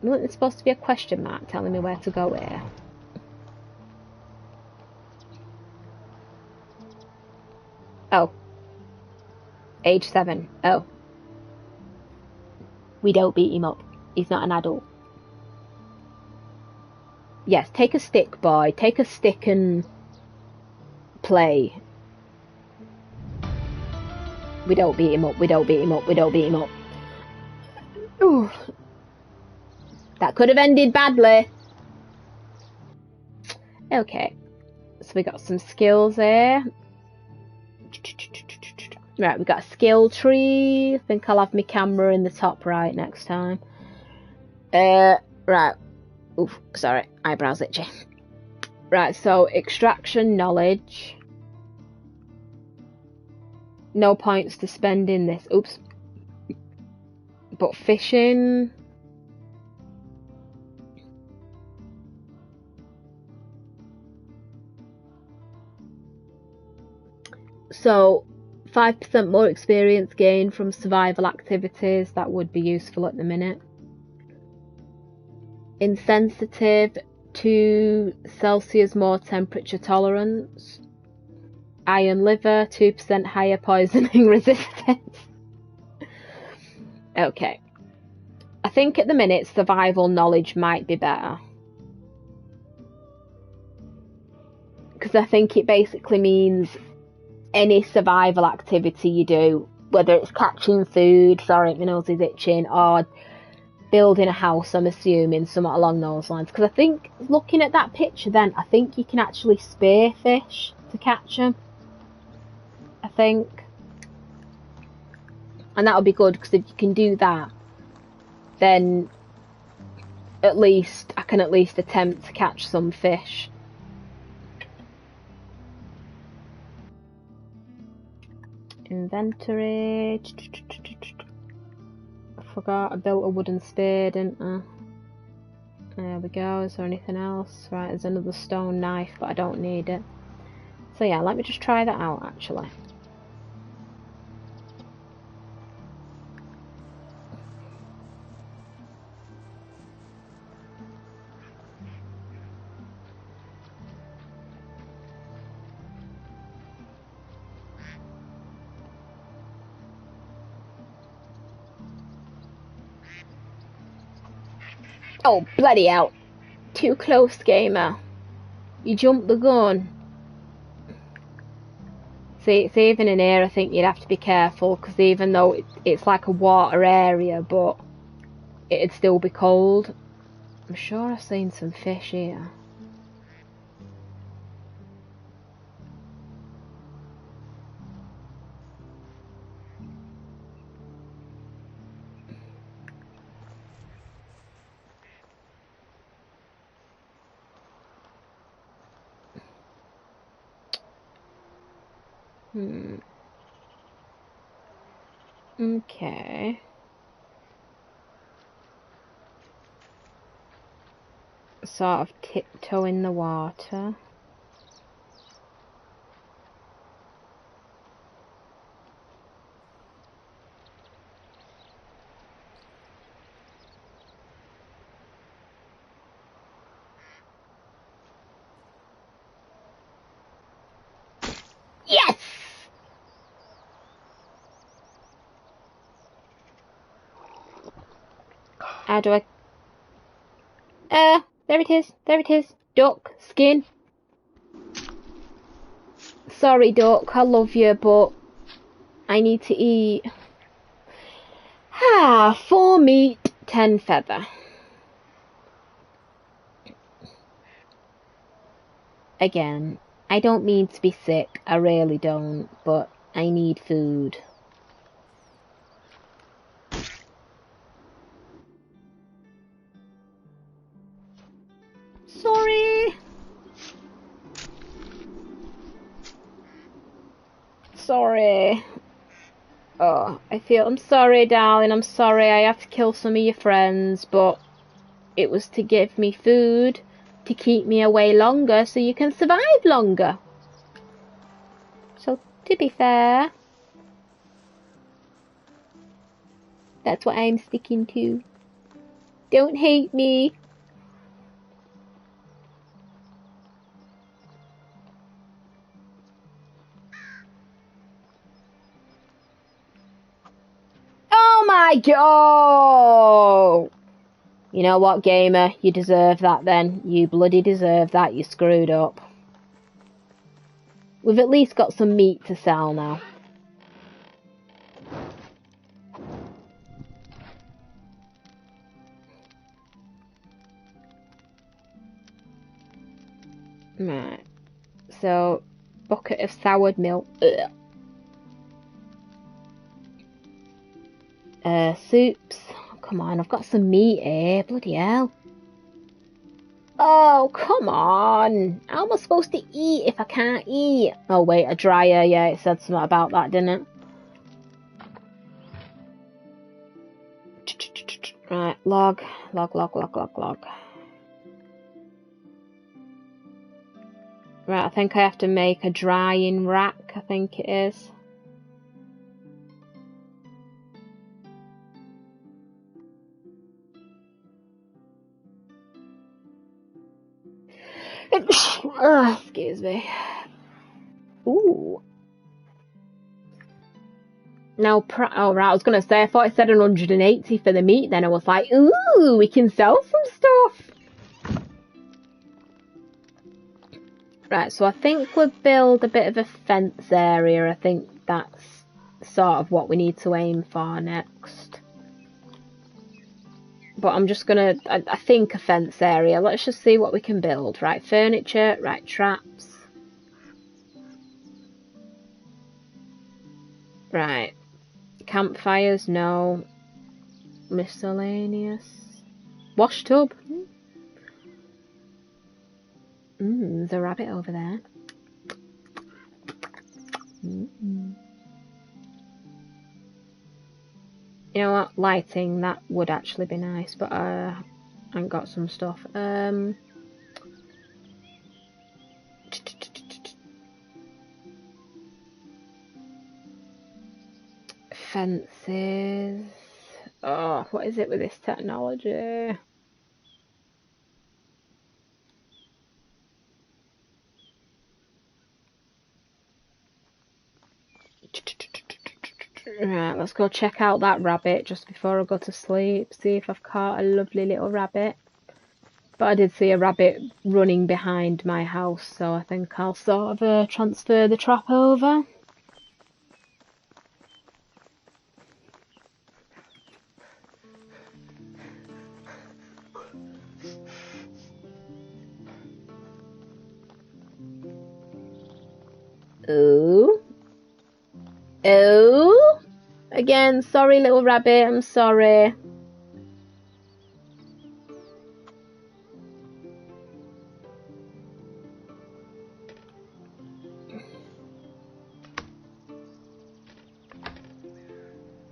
Wasn't there supposed to be a question mark telling me where to go here? Oh. Age 7. Oh. We don't beat him up. He's not an adult. Yes, take a stick, boy. Take a stick and play. We don't beat him up. We don't beat him up. We don't beat him up. Ooh. That could have ended badly. Okay. So we got some skills here. Right, we've got a skill tree. I think I'll have my camera in the top right next time. Right. Oof, sorry, eyebrows itchy. Right, so extraction knowledge. No points to spend in this. Oops. But fishing. So 5% more experience gained from survival activities. That would be useful at the minute. Insensitive, 2 Celsius more temperature tolerance. Iron liver, 2% higher poisoning resistance. Okay. I think at the minute survival knowledge might be better. Because I think it basically means any survival activity you do, whether it's catching food, sorry, my nose is itching, or building a house, I'm assuming, something along those lines. Because I think, looking at that picture then, I think you can actually spear fish to catch them. I think. And that would be good, because if you can do that, then at least, I can at least attempt to catch some fish. Inventory. I forgot I built a wooden spear, didn't I? There we go. Is there anything else? Right, there's another stone knife, but I don't need it. So yeah, let me just try that out actually. Oh, bloody hell. Too close, gamer. You jumped the gun. See, it's even in here, I think you'd have to be careful, because even though it's like a water area, but it'd still be cold. I'm sure I've seen some fish here. Okay. Sort of tiptoe in the water. Yes! How do I... there it is. There it is. Duck, skin. Sorry, duck. I love you, but I need to eat. 4 meat, 10 feather. Again, I don't mean to be sick. I really don't, but I need food. Sorry. Sorry. Oh, I'm sorry, darling. I'm sorry I have to kill some of your friends, but it was to give me food to keep me away longer so you can survive longer. So, to be fair, that's what I'm sticking to. Don't hate me. Oh my god! You know what, gamer? You deserve that then. You bloody deserve that. You screwed up. We've at least got some meat to sell now. Right. So, bucket of soured milk. Ugh. Soups. Oh, come on, I've got some meat here. Bloody hell. Oh, come on. How am I supposed to eat if I can't eat? Oh, wait, a dryer. Yeah, it said something about that, didn't it? Right, log. Right, I think I have to make a drying rack, I think it is. Oh, excuse me. Ooh. Now, oh right, I was going to say, I thought it said 180 for the meat, then I was like, ooh, we can sell some stuff. Right, so I think we'll build a bit of a fence area. I think that's sort of what we need to aim for next. But I'm just going to, I think a fence area. Let's just see what we can build. Right, furniture, right, traps. Right, campfires, no. Miscellaneous. Wash tub. There's a rabbit over there. You know what? Lighting, that would actually be nice, but I ain't got some stuff. Fences. Oh, what is it with this technology? Right, let's go check out that rabbit just before I go to sleep. See if I've caught a lovely little rabbit. But I did see a rabbit running behind my house, so I think I'll sort of transfer the trap over. Oh. Oh. Again, sorry little rabbit, I'm sorry.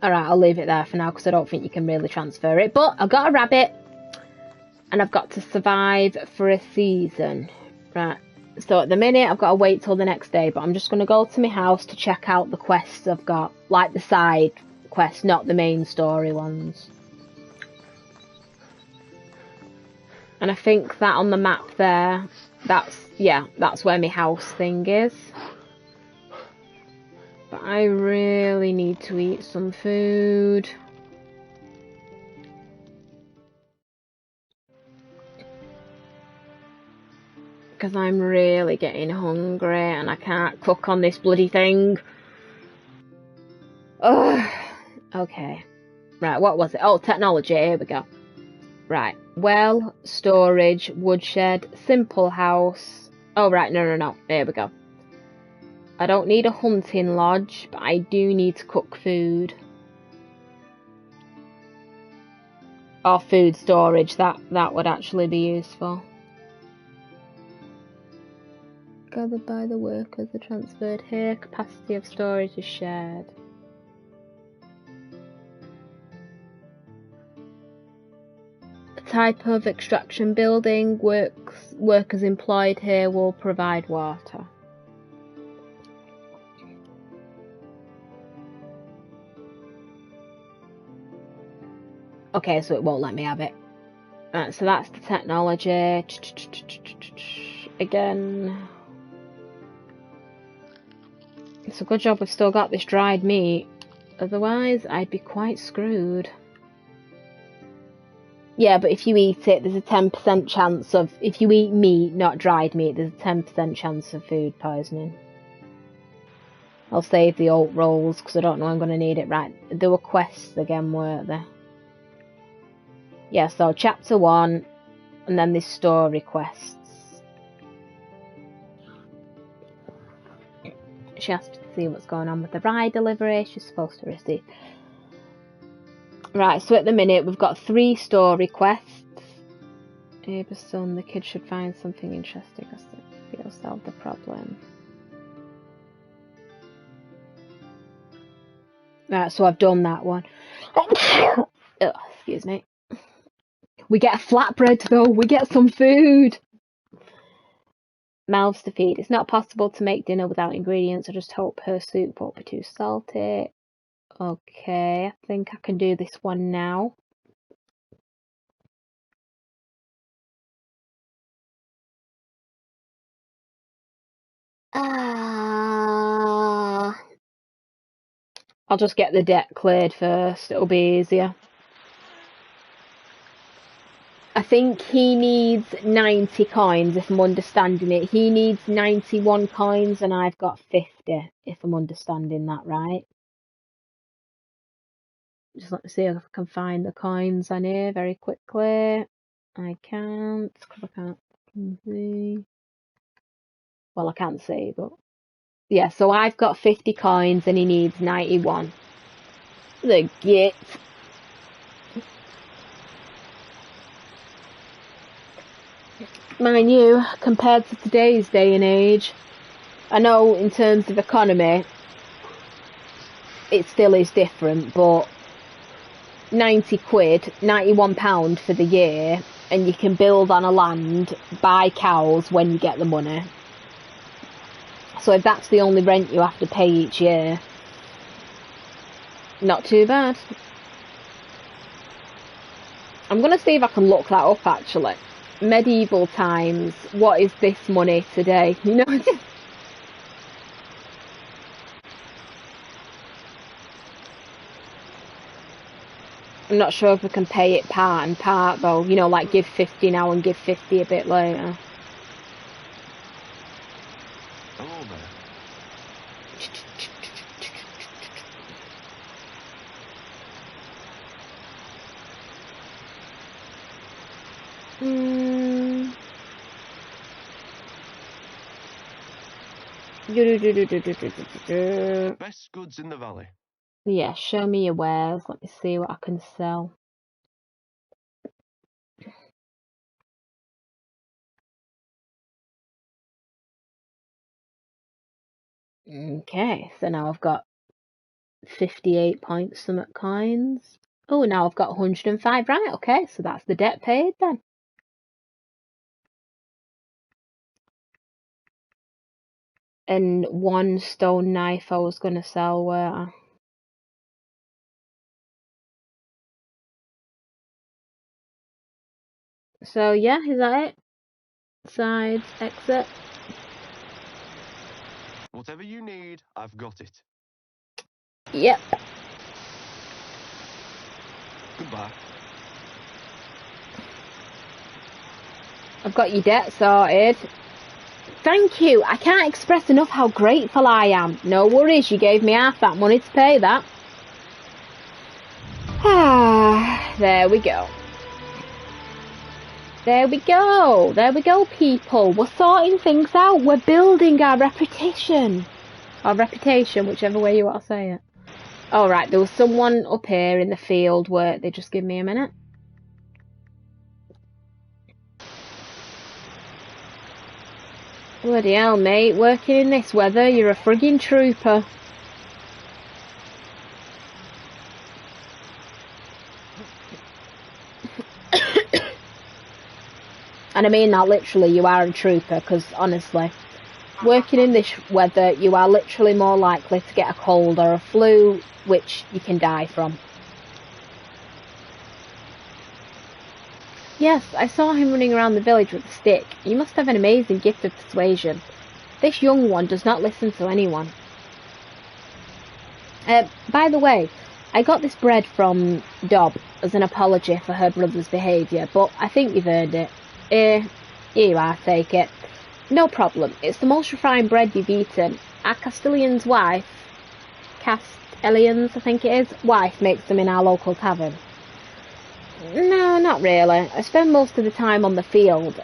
Alright, I'll leave it there for now because I don't think you can really transfer it. But I've got a rabbit and I've got to survive for a season. Right, so at the minute I've got to wait till the next day, but I'm just going to go to my house to check out the quests I've got. Like the side quests, not the main story ones. And I think that on the map there, that's where my house thing is. But I really need to eat some food. Because I'm really getting hungry and I can't cook on this bloody thing. Ugh. Okay. Right, what was it? Oh, technology, here we go. Right, well, storage, woodshed, simple house. Oh, right, no, here we go. I don't need a hunting lodge, but I do need to cook food. Or food storage, that would actually be useful. Gathered by the workers are transferred here. Capacity of storage is shared. Type of extraction building. Workers employed here will provide water. Okay, so it won't let me have it. Right, so that's the technology. Again. It's a good job we've still got this dried meat. Otherwise, I'd be quite screwed. Yeah, but if you eat it, there's a 10% chance of... If you eat meat, not dried meat, there's a 10% chance of food poisoning. I'll save the oat rolls, because I don't know I'm going to need it. Right, there were quests again, weren't there? Yeah, so chapter 1, and then this story quests. She has to see what's going on with the ride delivery she's supposed to receive. Right, so at the minute we've got 3 story quests. Neighbour's son, the kid should find something interesting as to solve the problem. Right, so I've done that one. Oh, excuse me. We get a flatbread though, we get some food! Mouths to feed. It's not possible to make dinner without ingredients. I just hope her soup won't be too salty. Okay, I think I can do this one now. I'll just get the debt cleared first, it'll be easier. I think he needs 90 coins, if I'm understanding it. He needs 91 coins and I've got 50, if I'm understanding that right. Just let me see if I can find the coins on here very quickly. I can't, because I can't see. Well, I can't see, but... Yeah, so I've got 50 coins and he needs 91. The git. Mind you, compared to today's day and age, I know in terms of economy, it still is different, but 90 quid, £91 for the year, and you can build on a land, buy cows when you get the money. So if that's the only rent you have to pay each year, not too bad. I'm going to see if I can look that up actually. Medieval times, what is this money today? You know? I'm not sure if we can pay it part and part though, you know, like give 50 now and give 50 a bit later. Hello there. Best goods in the valley. Yeah, show me your wares. Let me see what I can sell. Okay, so now I've got 58 points, some coins. Oh, now I've got 105. Right, okay, so that's the debt paid then. And one stone knife I was going to sell where... So yeah, is that it? Sides, exit. Whatever you need, I've got it. Yep. Goodbye. I've got your debt sorted. Thank you. I can't express enough how grateful I am. No worries, you gave me half that money to pay that. Ah, there we go. There we go. There we go, people. We're sorting things out. We're building our reputation. Or reputation, whichever way you want to say it. Alright, there was someone up here in the field where they just give me a minute. Bloody hell, mate. Working in this weather, you're a frigging trooper. And I mean that literally, you are a trooper, because honestly, working in this weather, you are literally more likely to get a cold or a flu, which you can die from. Yes, I saw him running around the village with a stick. You must have an amazing gift of persuasion. This young one does not listen to anyone. By the way, I got this bread from Dob as an apology for her brother's behaviour, but I think you've earned it. Here you are, take it. No problem, it's the most refined bread you've eaten. Our Castellan's wife, Castellan's I think it is, wife makes them in our local tavern. No, not really. I spend most of the time on the field,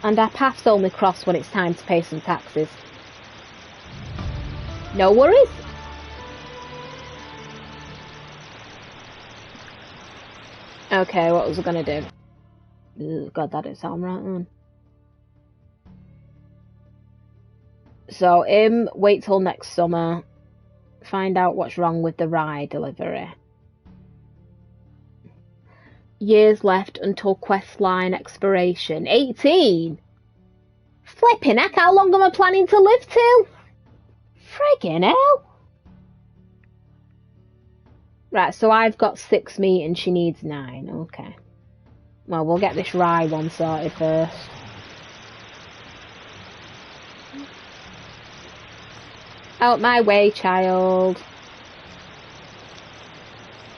and our paths only cross when it's time to pay some taxes. No worries. Okay, what was I gonna do? God, that didn't sound right then. So, wait till next summer. Find out what's wrong with the rye delivery. Years left until quest line expiration. 18? Flipping heck, how long am I planning to live till? Friggin' hell. Right, so I've got 6 meat and she needs 9. Okay. Well, we'll get this rye one sorted first. Out my way, child.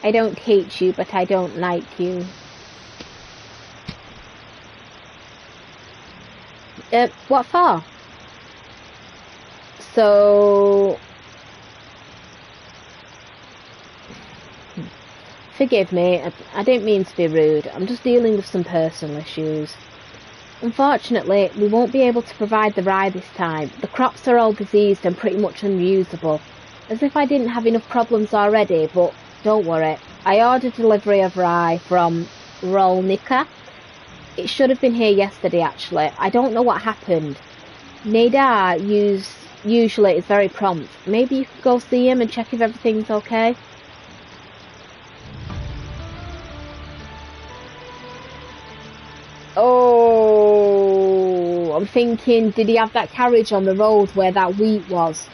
I don't hate you, but I don't like you. What for? So... Forgive me, I didn't mean to be rude. I'm just dealing with some personal issues. Unfortunately, we won't be able to provide the rye this time. The crops are all diseased and pretty much unusable. As if I didn't have enough problems already, but don't worry. I ordered delivery of rye from Rolnica. It should have been here yesterday, actually. I don't know what happened. Nadar usually is very prompt. Maybe you could go see him and check if everything's okay? Oh, I'm thinking, did he have that carriage on the road where that wheat was?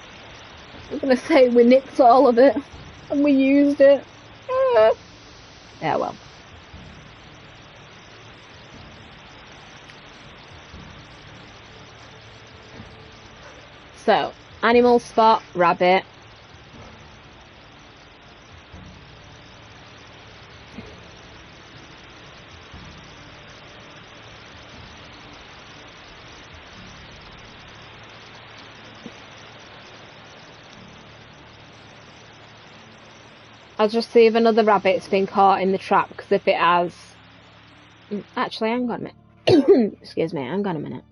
I'm going to say we nicked all of it and we used it. Yeah, well. So, animal spot, rabbit. I'll just see if another rabbit's been caught in the trap, because if it has... Actually, hang on a minute. Excuse me, hang on a minute.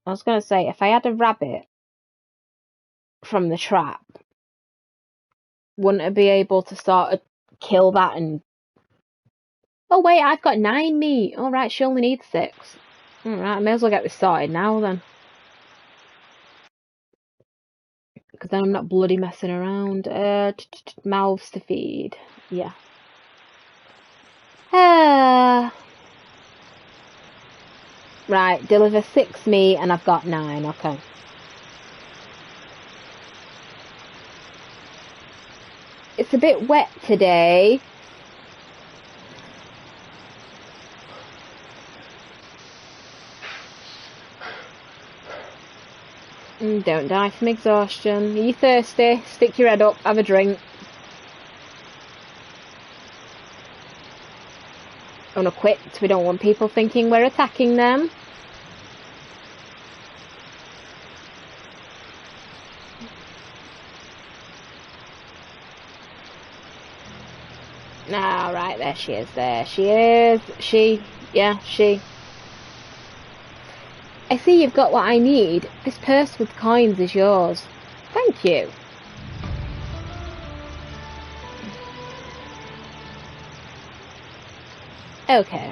I was going to say, if I had a rabbit from the trap, wouldn't I be able to sort of kill that and... Oh wait, I've got 9 meat. Alright, she only needs 6. Alright, I may as well get this sorted now then. Because then I'm not bloody messing around. Mouths to feed. Yeah. Right, deliver 6 meat and I've got 9, okay. It's a bit wet today. Don't die from exhaustion. Are you thirsty? Stick your head up, have a drink. Unequipped, we don't want people thinking we're attacking them. Ah, right, there she is, She. I see you've got what I need. This purse with coins is yours. Thank you. Okay.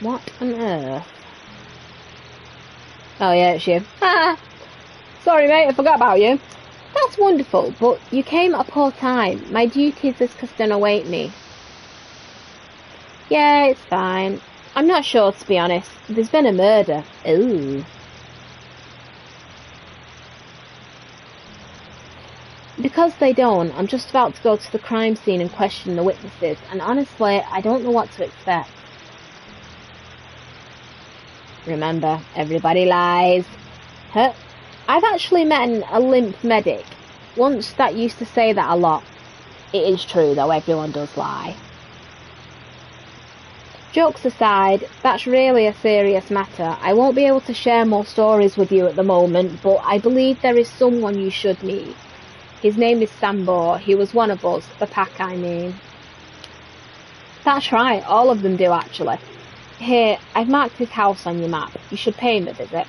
What on earth? Oh yeah, it's you. Ah! Sorry mate, I forgot about you. That's wonderful, but you came at a poor time. My duties as custom await me. Yeah, it's fine. I'm not sure, to be honest. There's been a murder. Ooh. Because they don't, I'm just about to go to the crime scene and question the witnesses, and honestly, I don't know what to expect. Remember, everybody lies. Huh? I've actually met a limp medic. Once that used to say that a lot. It is true, though, everyone does lie. Jokes aside, that's really a serious matter. I won't be able to share more stories with you at the moment, but I believe there is someone you should meet. His name is Sambo. He was one of us, the pack I mean. That's right, all of them do actually. Here, I've marked his house on your map. You should pay him a visit.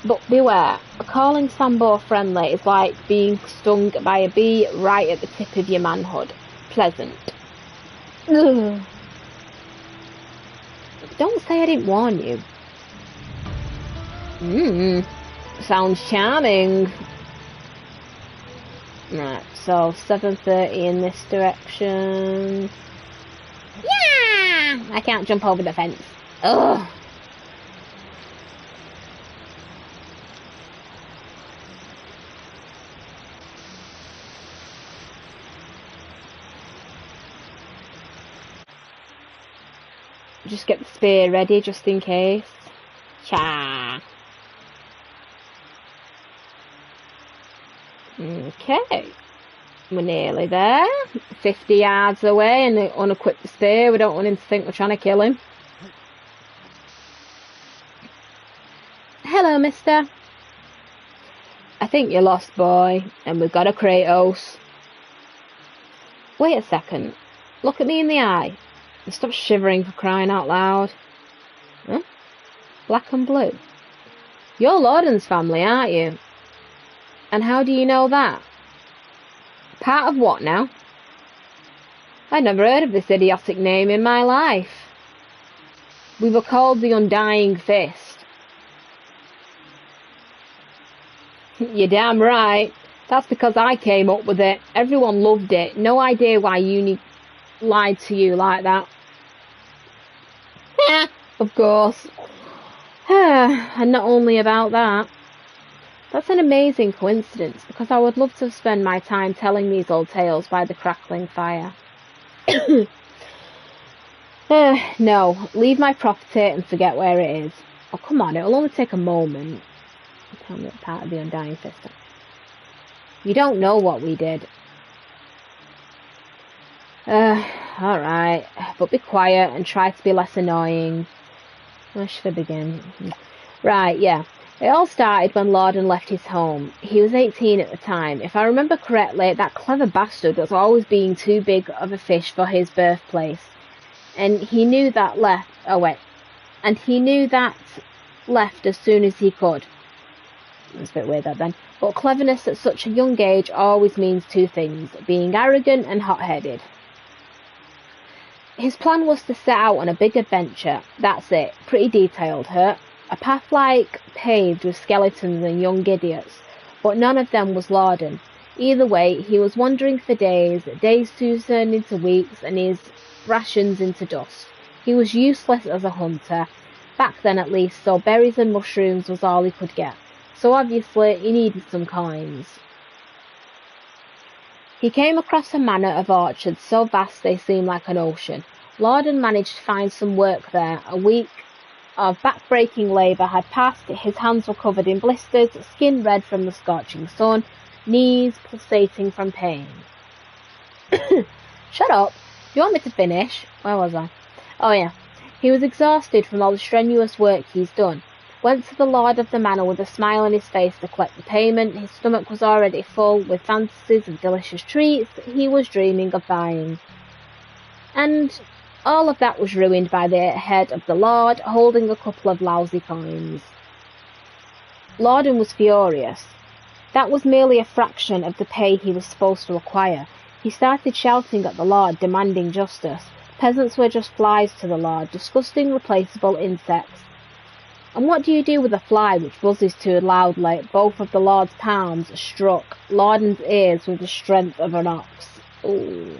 But beware, calling Sambo friendly is like being stung by a bee right at the tip of your manhood. Pleasant. Ugh. Don't say I didn't warn you. Sounds charming. Right, so 7:30 in this direction. Yeah! I can't jump over the fence. Ugh. Just get the spear ready, just in case. Cha. Okay. We're nearly there. 50 yards away and unequip the spear. We don't want him to think we're trying to kill him. Hello, mister. I think you're lost, boy. And we've got a Kratos. Wait a second. Look at me in the eye. And stop shivering, for crying out loud. Huh? Black and blue. You're Lorden's family, aren't you? And how do you know that? Part of what now? I'd never heard of this idiotic name in my life. We were called the Undying Fist. You're damn right. That's because I came up with it. Everyone loved it. No idea why Uni lied to you like that. Of course. And not only about that. That's an amazing coincidence, because I would love to spend my time telling these old tales by the crackling fire. No, leave my property and forget where it is. Oh, come on, it'll only take a moment. Tell me what part of the Undying Fist. You don't know what we did. Alright, but be quiet and try to be less annoying. Where should I begin? Right, yeah. It all started when Lorden left his home. He was 18 at the time. If I remember correctly, that clever bastard was always being too big of a fish for his birthplace. And he knew that left as soon as he could. That's a bit weird that then. But cleverness at such a young age always means two things, being arrogant and hot-headed. His plan was to set out on a big adventure. That's it. Pretty detailed, huh? a path like paved with skeletons and young idiots, but none of them was Lorden. Either way, he was wandering for days soon turned into weeks, and his rations into dust. He was useless as a hunter, back then at least, so berries and mushrooms was all he could get. So obviously, he needed some coins. He came across a manor of orchards so vast they seemed like an ocean. Lorden managed to find some work there. A week of back-breaking labour had passed, his hands were covered in blisters, skin red from the scorching sun, knees pulsating from pain. Shut up! Do you want me to finish? Where was I? Oh yeah. He was exhausted from all the strenuous work he's done. Went to the lord of the manor with a smile on his face to collect the payment. His stomach was already full with fantasies of delicious treats he was dreaming of buying. And all of that was ruined by the head of the lord holding a couple of lousy coins. Lorden was furious. That was merely a fraction of the pay he was supposed to acquire. He started shouting at the lord, demanding justice. Peasants were just flies to the lord, disgusting, replaceable insects. And what do you do with a fly which buzzes too loudly? Both of the lord's palms struck Lorden's ears with the strength of an ox. Ooh.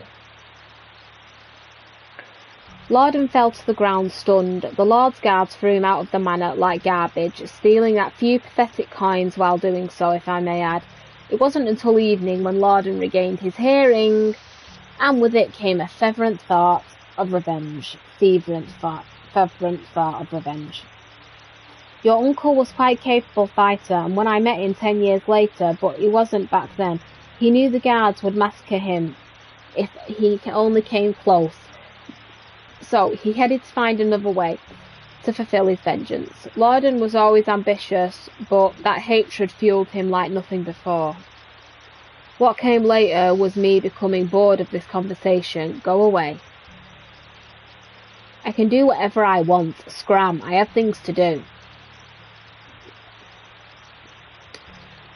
Lorden fell to the ground stunned. The lord's guards threw him out of the manor like garbage, stealing that few pathetic coins while doing so, if I may add. It wasn't until evening when Lorden regained his hearing, and with it came a fervent thought of revenge. Your uncle was quite a capable fighter, and when I met him 10 years later, but he wasn't back then, he knew the guards would massacre him if he only came close. So he headed to find another way to fulfill his vengeance. Lorden was always ambitious, but that hatred fueled him like nothing before. What came later was me becoming bored of this conversation. Go away. I can do whatever I want. Scram, I have things to do.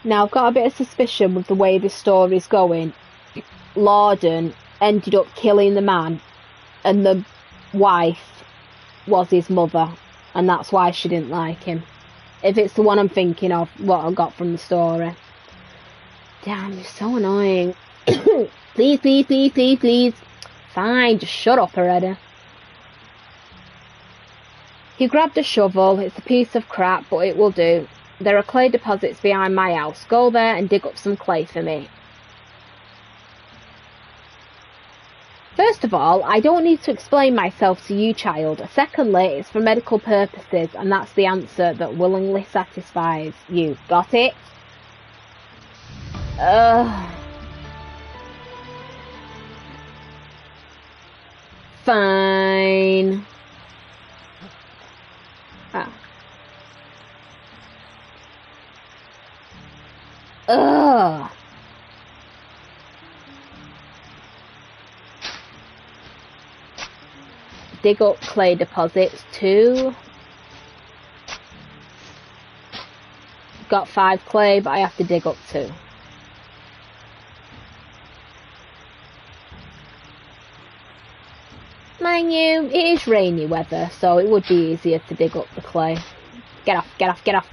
Now, I've got a bit of suspicion with the way this story's going. Lorden ended up killing the man, and the wife was his mother, and that's why she didn't like him. If it's the one I'm thinking of, what I got from the story. Damn, you're so annoying. Please, please, please, please, please. Fine, just shut up already. He grabbed a shovel. It's a piece of crap, but it will do. There are clay deposits behind my house. Go there and dig up some clay for me. First of all, I don't need to explain myself to you, child. Secondly, it's for medical purposes, and that's the answer that willingly satisfies you. Got it? Fine. Ugh. Dig up clay deposits too. Got 5 clay, but I have to dig up 2. Mind you, it is rainy weather, so it would be easier to dig up the clay. Get off, get off, get off.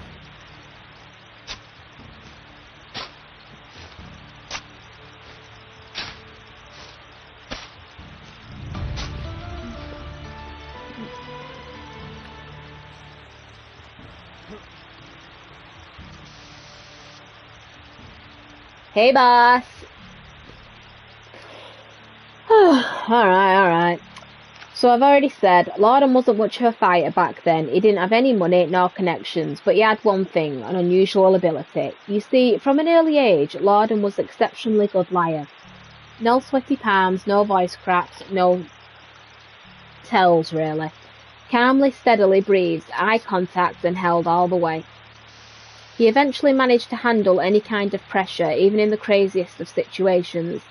Hey, boss. Alright. So I've already said, Lorden wasn't much of a fighter back then. He didn't have any money nor connections, but he had one thing, an unusual ability. You see, from an early age, Lorden was an exceptionally good liar. No sweaty palms, no voice cracks, no tells, really. Calmly, steadily breathed, eye contact, and held all the way. He eventually managed to handle any kind of pressure, even in the craziest of situations.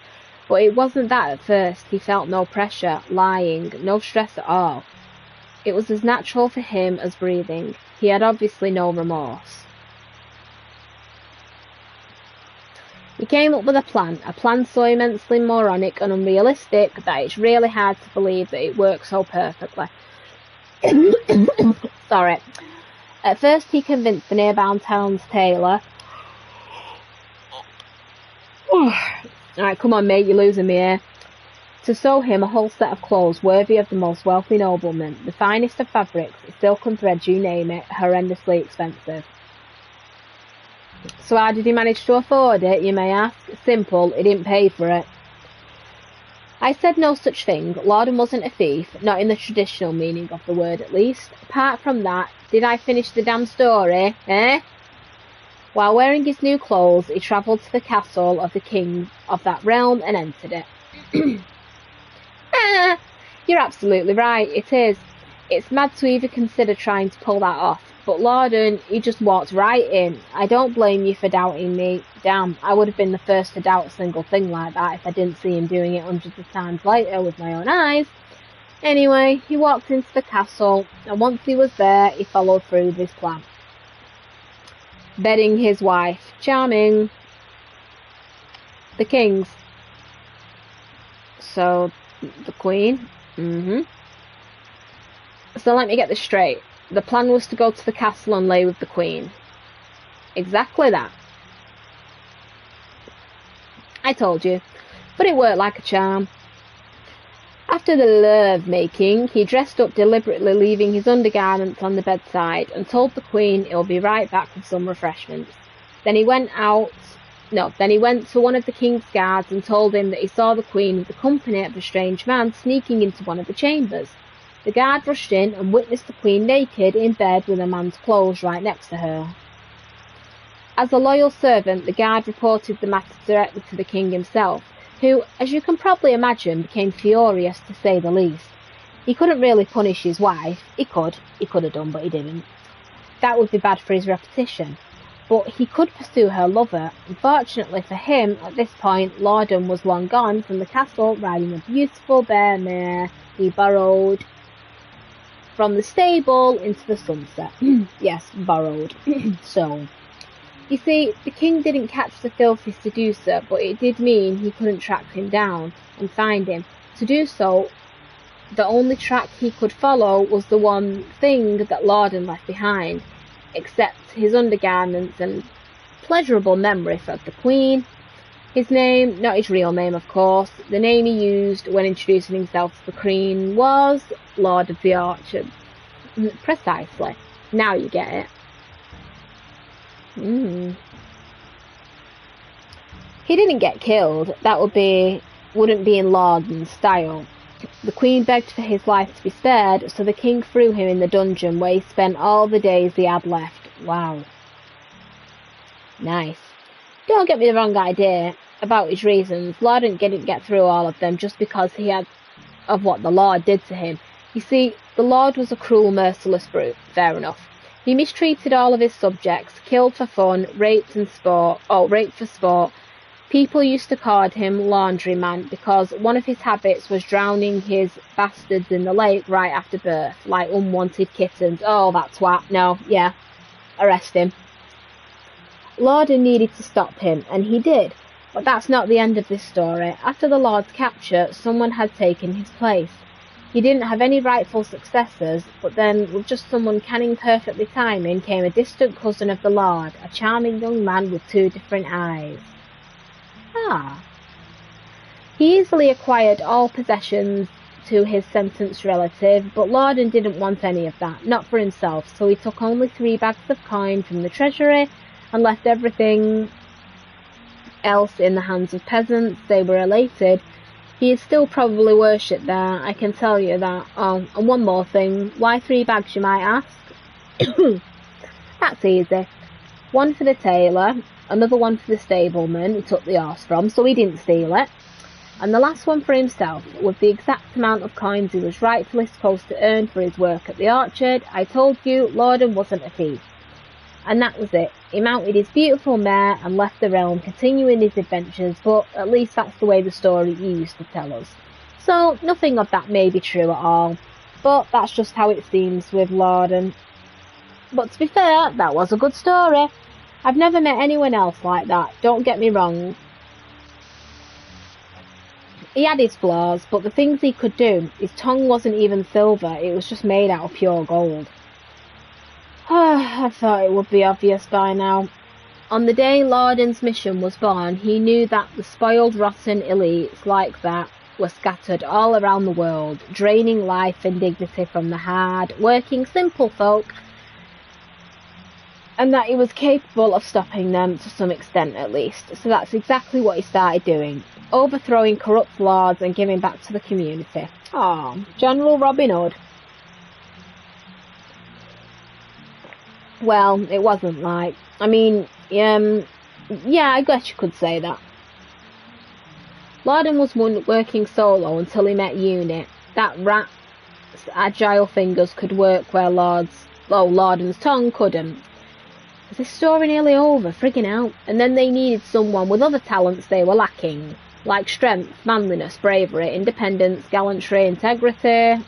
But it wasn't that at first. He felt no pressure, lying, no stress at all. It was as natural for him as breathing. He had obviously no remorse. He came up with a plan so immensely moronic and unrealistic that it's really hard to believe that it worked so perfectly. Sorry. At first he convinced the nearby town's tailor. Alright, come on mate, you're losing me here. To sew him a whole set of clothes worthy of the most wealthy nobleman, the finest of fabrics, silk and threads, you name it, horrendously expensive. So how did he manage to afford it, you may ask? Simple, he didn't pay for it. I said no such thing. Lorden wasn't a thief, not in the traditional meaning of the word at least. Apart from that, did I finish the damn story, eh? While wearing his new clothes, he travelled to the castle of the king of that realm and entered it. You're absolutely right, it is. It's mad to even consider trying to pull that off. But Lorden, he just walked right in. I don't blame you for doubting me. Damn, I would have been the first to doubt a single thing like that if I didn't see him doing it hundreds of times later with my own eyes. Anyway, he walked into the castle, and once he was there, he followed through with his plan. Bedding his wife. Charming. The king's. So, the queen? So let me get this straight. The plan was to go to the castle and lay with the queen. Exactly that. I told you. But it worked like a charm. After the love-making, he dressed up deliberately, leaving his undergarments on the bedside, and told the queen he'll be right back with some refreshments. Then he went to one of the king's guards and told him that he saw the queen with the company of a strange man sneaking into one of the chambers. The guard rushed in and witnessed the queen naked in bed with a man's clothes right next to her. As a loyal servant, the guard reported the matter directly to the king himself, who, as you can probably imagine, became furious to say the least. He couldn't really punish his wife. He could have done, but he didn't. That would be bad for his reputation. But he could pursue her lover. Unfortunately for him, at this point, Lorden was long gone from the castle, riding a beautiful bear mare he borrowed from the stable into the sunset. Yes, borrowed. So, you see, the king didn't catch the filthy seducer, but it did mean he couldn't track him down and find him. To do so, the only track he could follow was the one thing that Lorden left behind, except his undergarments and pleasurable memory of the queen. His name, not his real name of course, the name he used when introducing himself to the queen was Lord of the Orchard. Precisely. Now you get it. He didn't get killed. That wouldn't be in Lorden's style. The queen begged for his life to be spared, so the king threw him in the dungeon where he spent all the days he had left. Wow. Nice. Don't get me the wrong idea about his reasons. Lorden didn't get through all of them just because of what the Lord did to him. You see, the Lord was a cruel, merciless brute. Fair enough. He mistreated all of his subjects, killed for fun, raped for sport. People used to call him Laundryman because one of his habits was drowning his bastards in the lake right after birth, like unwanted kittens. Oh, that twat. No, yeah. Arrest him. Lorden needed to stop him, and he did. But that's not the end of this story. After the Lord's capture, someone had taken his place. He didn't have any rightful successors, but then, with just someone canning perfectly timing, came a distant cousin of the Lord, a charming young man with 2 different eyes. Ah. He easily acquired all possessions to his sentenced relative, but Lorden didn't want any of that, not for himself, so he took only 3 bags of coin from the treasury and left everything else in the hands of peasants. They were elated. He is still probably worshipped there, I can tell you that. Oh, and one more thing. Why 3 bags, you might ask? That's easy. One for the tailor, another one for the stableman he took the horse from, so he didn't steal it, and the last one for himself, with the exact amount of coins he was rightfully supposed to earn for his work at the orchard. I told you, Lorden wasn't a thief. And that was it. He mounted his beautiful mare and left the realm, continuing his adventures, but at least that's the way the story used to tell us. So, nothing of that may be true at all, but that's just how it seems with Lorden. But to be fair, that was a good story. I've never met anyone else like that, don't get me wrong. He had his flaws, but the things he could do, his tongue wasn't even silver, it was just made out of pure gold. I thought it would be obvious by now. On the day Lauden's mission was born, he knew that the spoiled, rotten elites like that were scattered all around the world, draining life and dignity from the hard-working simple folk, and that he was capable of stopping them to some extent at least. So that's exactly what he started doing, overthrowing corrupt lords and giving back to the community. Oh, General Robin Hood. Well, it wasn't like... I mean, yeah, I guess you could say that. Lauden was working solo until he met Unit. That rat's agile fingers could work where Lauden's tongue couldn't. Is this story nearly over? Friggin' out. And then they needed someone with other talents they were lacking, like strength, manliness, bravery, independence, gallantry, integrity.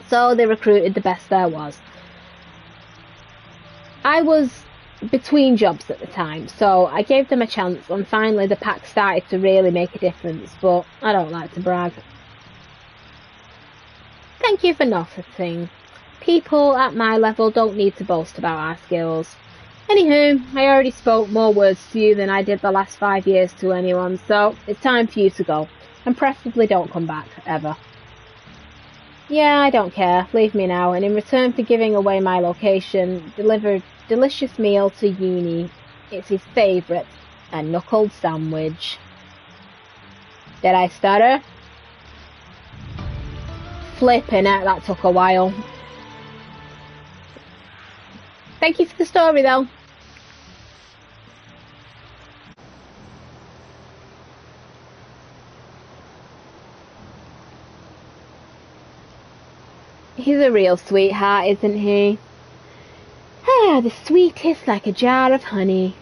So they recruited the best there was. I was between jobs at the time, so I gave them a chance, and finally the pack started to really make a difference, but I don't like to brag. Thank you for nothing. People at my level don't need to boast about our skills. Anywho, I already spoke more words to you than I did the last 5 years to anyone, so it's time for you to go, and preferably don't come back, ever. Yeah, I don't care. Leave me now, and in return for giving away my location, deliver a delicious meal to Uni. It's his favourite, a knuckled sandwich. Did I stutter? Flipping it, that took a while. Thank you for the story, though. He's a real sweetheart, isn't he? Ah, the sweetest like a jar of honey.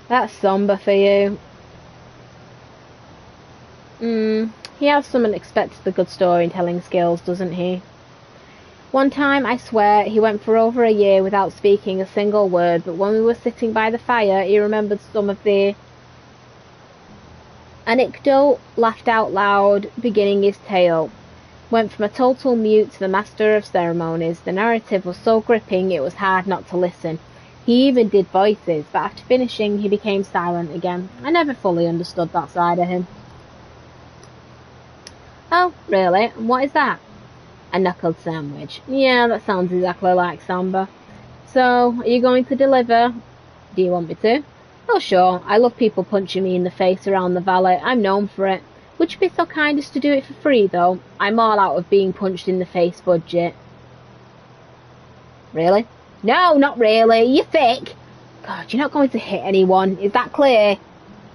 That's somber for you. He has some unexpectedly good storytelling skills, doesn't he? One time, I swear, he went for over a year without speaking a single word, but when we were sitting by the fire, he remembered some of the anecdote, laughed out loud, beginning his tale. Went from a total mute to the master of ceremonies. The narrative was so gripping it was hard not to listen. He even did voices, but after finishing he became silent again. I never fully understood that side of him. Oh, really? And what is that? A knuckled sandwich. Yeah, that sounds exactly like Samba. So, are you going to deliver? Do you want me to? Oh sure, I love people punching me in the face around the valley. I'm known for it. Would you be so kind as to do it for free, though? I'm all out of being punched in the face budget. Really? No, not really. You're thick. God, you're not going to hit anyone. Is that clear?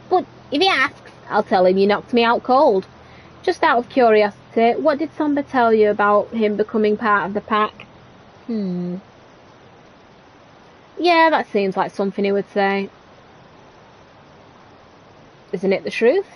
But if he asks, I'll tell him you knocked me out cold. Just out of curiosity, what did Samba tell you about him becoming part of the pack? Yeah, that seems like something he would say. Isn't it the truth?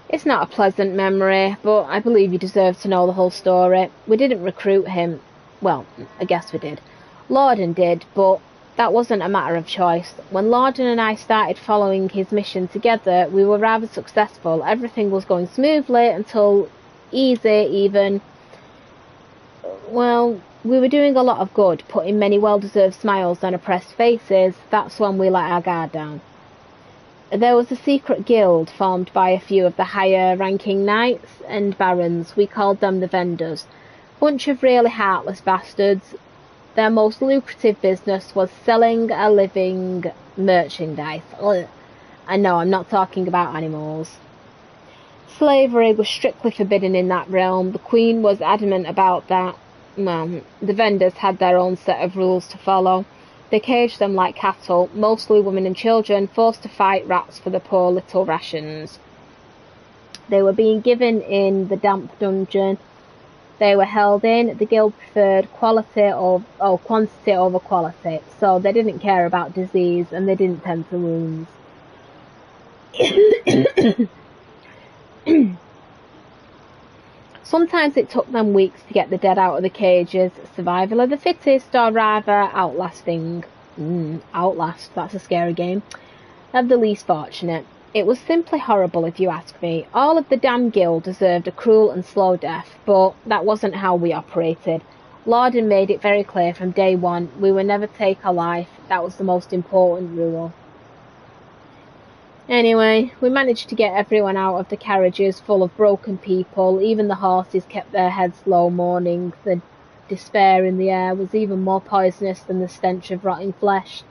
It's not a pleasant memory, but I believe you deserve to know the whole story. We didn't recruit him. Well, I guess we did. Lauden did, but that wasn't a matter of choice. When Lauden and I started following his mission together, we were rather successful. Everything was going smoothly until easy even. Well, we were doing a lot of good, putting many well-deserved smiles on oppressed faces. That's when we let our guard down. There was a secret guild formed by a few of the higher-ranking knights and barons. We called them the Vendors. Bunch of really heartless bastards. Their most lucrative business was selling a living merchandise. Ugh. And no, I'm not talking about animals. Slavery was strictly forbidden in that realm. The Queen was adamant about that. Well, the Vendors had their own set of rules to follow. They caged them like cattle, mostly women and children, forced to fight rats for the poor little rations. They were being given in the damp dungeon. They were held in. The guild preferred quantity over quality, so they didn't care about disease and they didn't tend to wounds. Sometimes it took them weeks to get the dead out of the cages. Survival of the fittest, or rather outlasting. Outlast, that's a scary game. Of the least fortunate. It was simply horrible if you ask me. All of the damn guild deserved a cruel and slow death, but that wasn't how we operated. Lorden made it very clear from day one we would never take a life. That was the most important rule. Anyway, we managed to get everyone out of the carriages full of broken people. Even the horses kept their heads low, mourning. The despair in the air was even more poisonous than the stench of rotting flesh.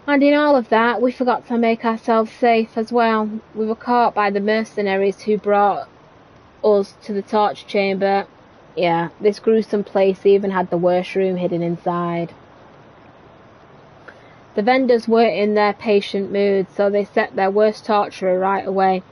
And in all of that, we forgot to make ourselves safe as well. We were caught by the mercenaries who brought us to the torch chamber. Yeah, this gruesome place even had the worst room hidden inside. The vendors weren't in their patient mood, so they set their worst torturer right away.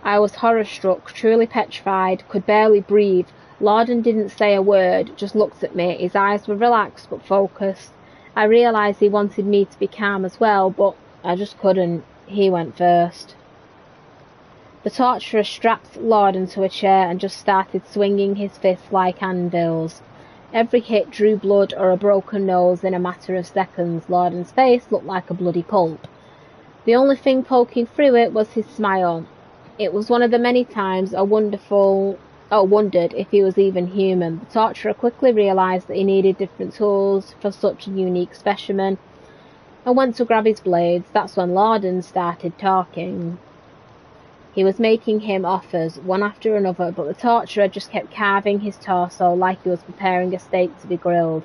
I was horror-struck, truly petrified, could barely breathe. Lorden didn't say a word, just looked at me. His eyes were relaxed but focused. I realised he wanted me to be calm as well, but I just couldn't. He went first. The torturer strapped Lorden to a chair and just started swinging his fists like anvils. Every hit drew blood or a broken nose in a matter of seconds. Lorden's face looked like a bloody pulp. The only thing poking through it was his smile. It was one of the many times I wondered if he was even human. The torturer quickly realised that he needed different tools for such a unique specimen. I went to grab his blades. That's when Lorden started talking. He was making him offers, one after another, but the torturer just kept carving his torso like he was preparing a steak to be grilled.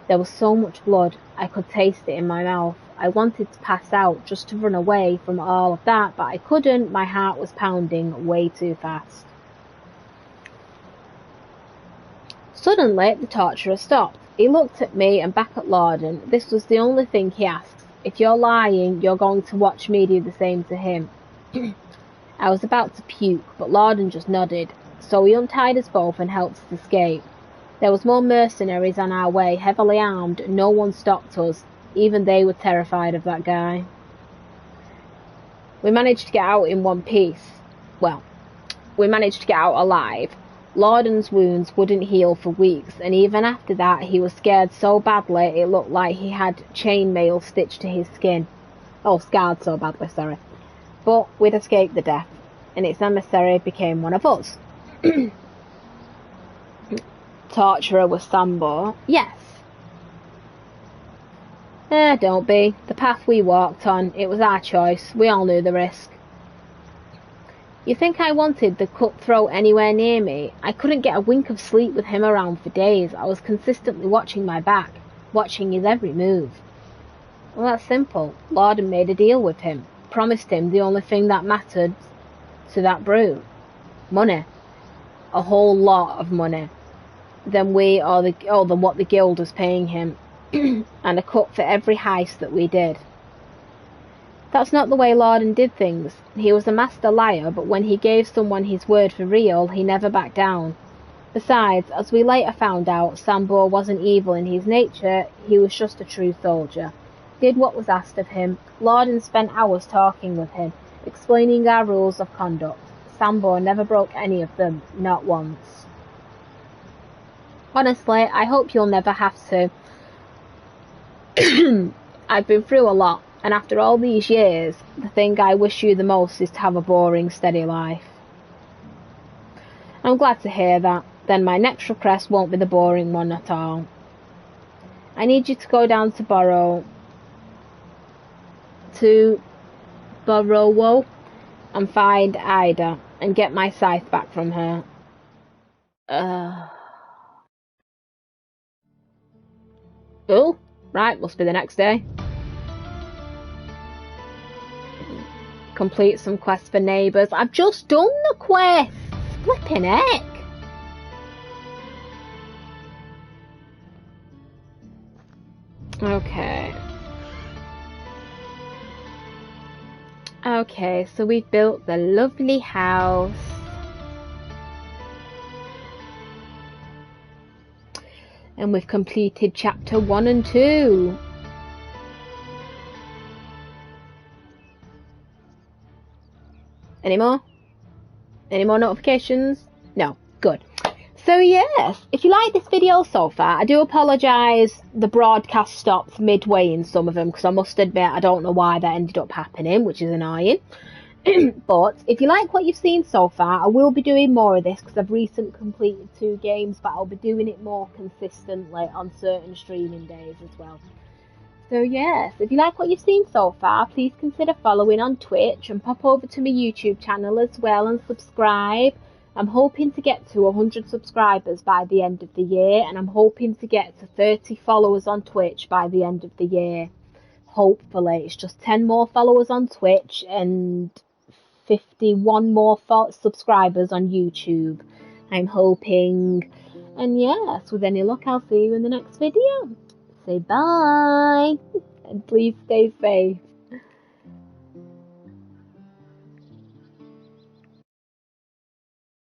There was so much blood, I could taste it in my mouth. I wanted to pass out, just to run away from all of that, but I couldn't. My heart was pounding way too fast. Suddenly, the torturer stopped. He looked at me and back at Lorden. This was the only thing he asked. If you're lying, you're going to watch me do the same to him. I was about to puke, but Lorden just nodded, so he untied us both and helped us escape. There was more mercenaries on our way, heavily armed. No one stopped us. Even they were terrified of that guy. We managed to get out in one piece. Well, we managed to get out alive. Lorden's wounds wouldn't heal for weeks, and even after that he was scared so badly it looked like he had chainmail stitched to his skin. Oh, scarred so badly, sorry. But we'd escaped the death, and its emissary became one of us. Torturer was Sambo. Yes. Don't be. The path we walked on, it was our choice. We all knew the risk. You think I wanted the cutthroat anywhere near me? I couldn't get a wink of sleep with him around for days. I was consistently watching my back, watching his every move. Well, that's simple. Lorden made a deal with him. Promised him the only thing that mattered to that brute. Money. A whole lot of money. Than what the guild was paying him. And a cut for every heist that we did. That's not the way Lorden did things. He was a master liar, but when he gave someone his word for real, he never backed down. Besides, as we later found out, Sambo wasn't evil in his nature, he was just a true soldier. Did what was asked of him. Lorden spent hours talking with him, explaining our rules of conduct. Sambo never broke any of them, not once. Honestly, I hope you'll never have to. I've been through a lot, and after all these years, the thing I wish you the most is to have a boring, steady life. I'm glad to hear that. Then my next request won't be the boring one at all. I need you to go down to Borough and find Ida and get my scythe back from her. Oh, right, must be the next day. Complete some quests for neighbours. I've just done the quest! Flipping heck! Okay, so we've built the lovely house. And we've completed chapter 1 and 2. Any more? Any more notifications? No. Good. So yes, if you like this video so far, I do apologise the broadcast stopped midway in some of them, because I must admit I don't know why that ended up happening, which is annoying. But if you like what you've seen so far, I will be doing more of this because I've recently completed 2 games, but I'll be doing it more consistently on certain streaming days as well. So yes, if you like what you've seen so far, please consider following on Twitch and pop over to my YouTube channel as well and subscribe. I'm hoping to get to 100 subscribers by the end of the year, and I'm hoping to get to 30 followers on Twitch by the end of the year. Hopefully, it's just 10 more followers on Twitch and 51 more subscribers on YouTube. I'm hoping. And yes, with any luck, I'll see you in the next video. Say bye, and please stay safe.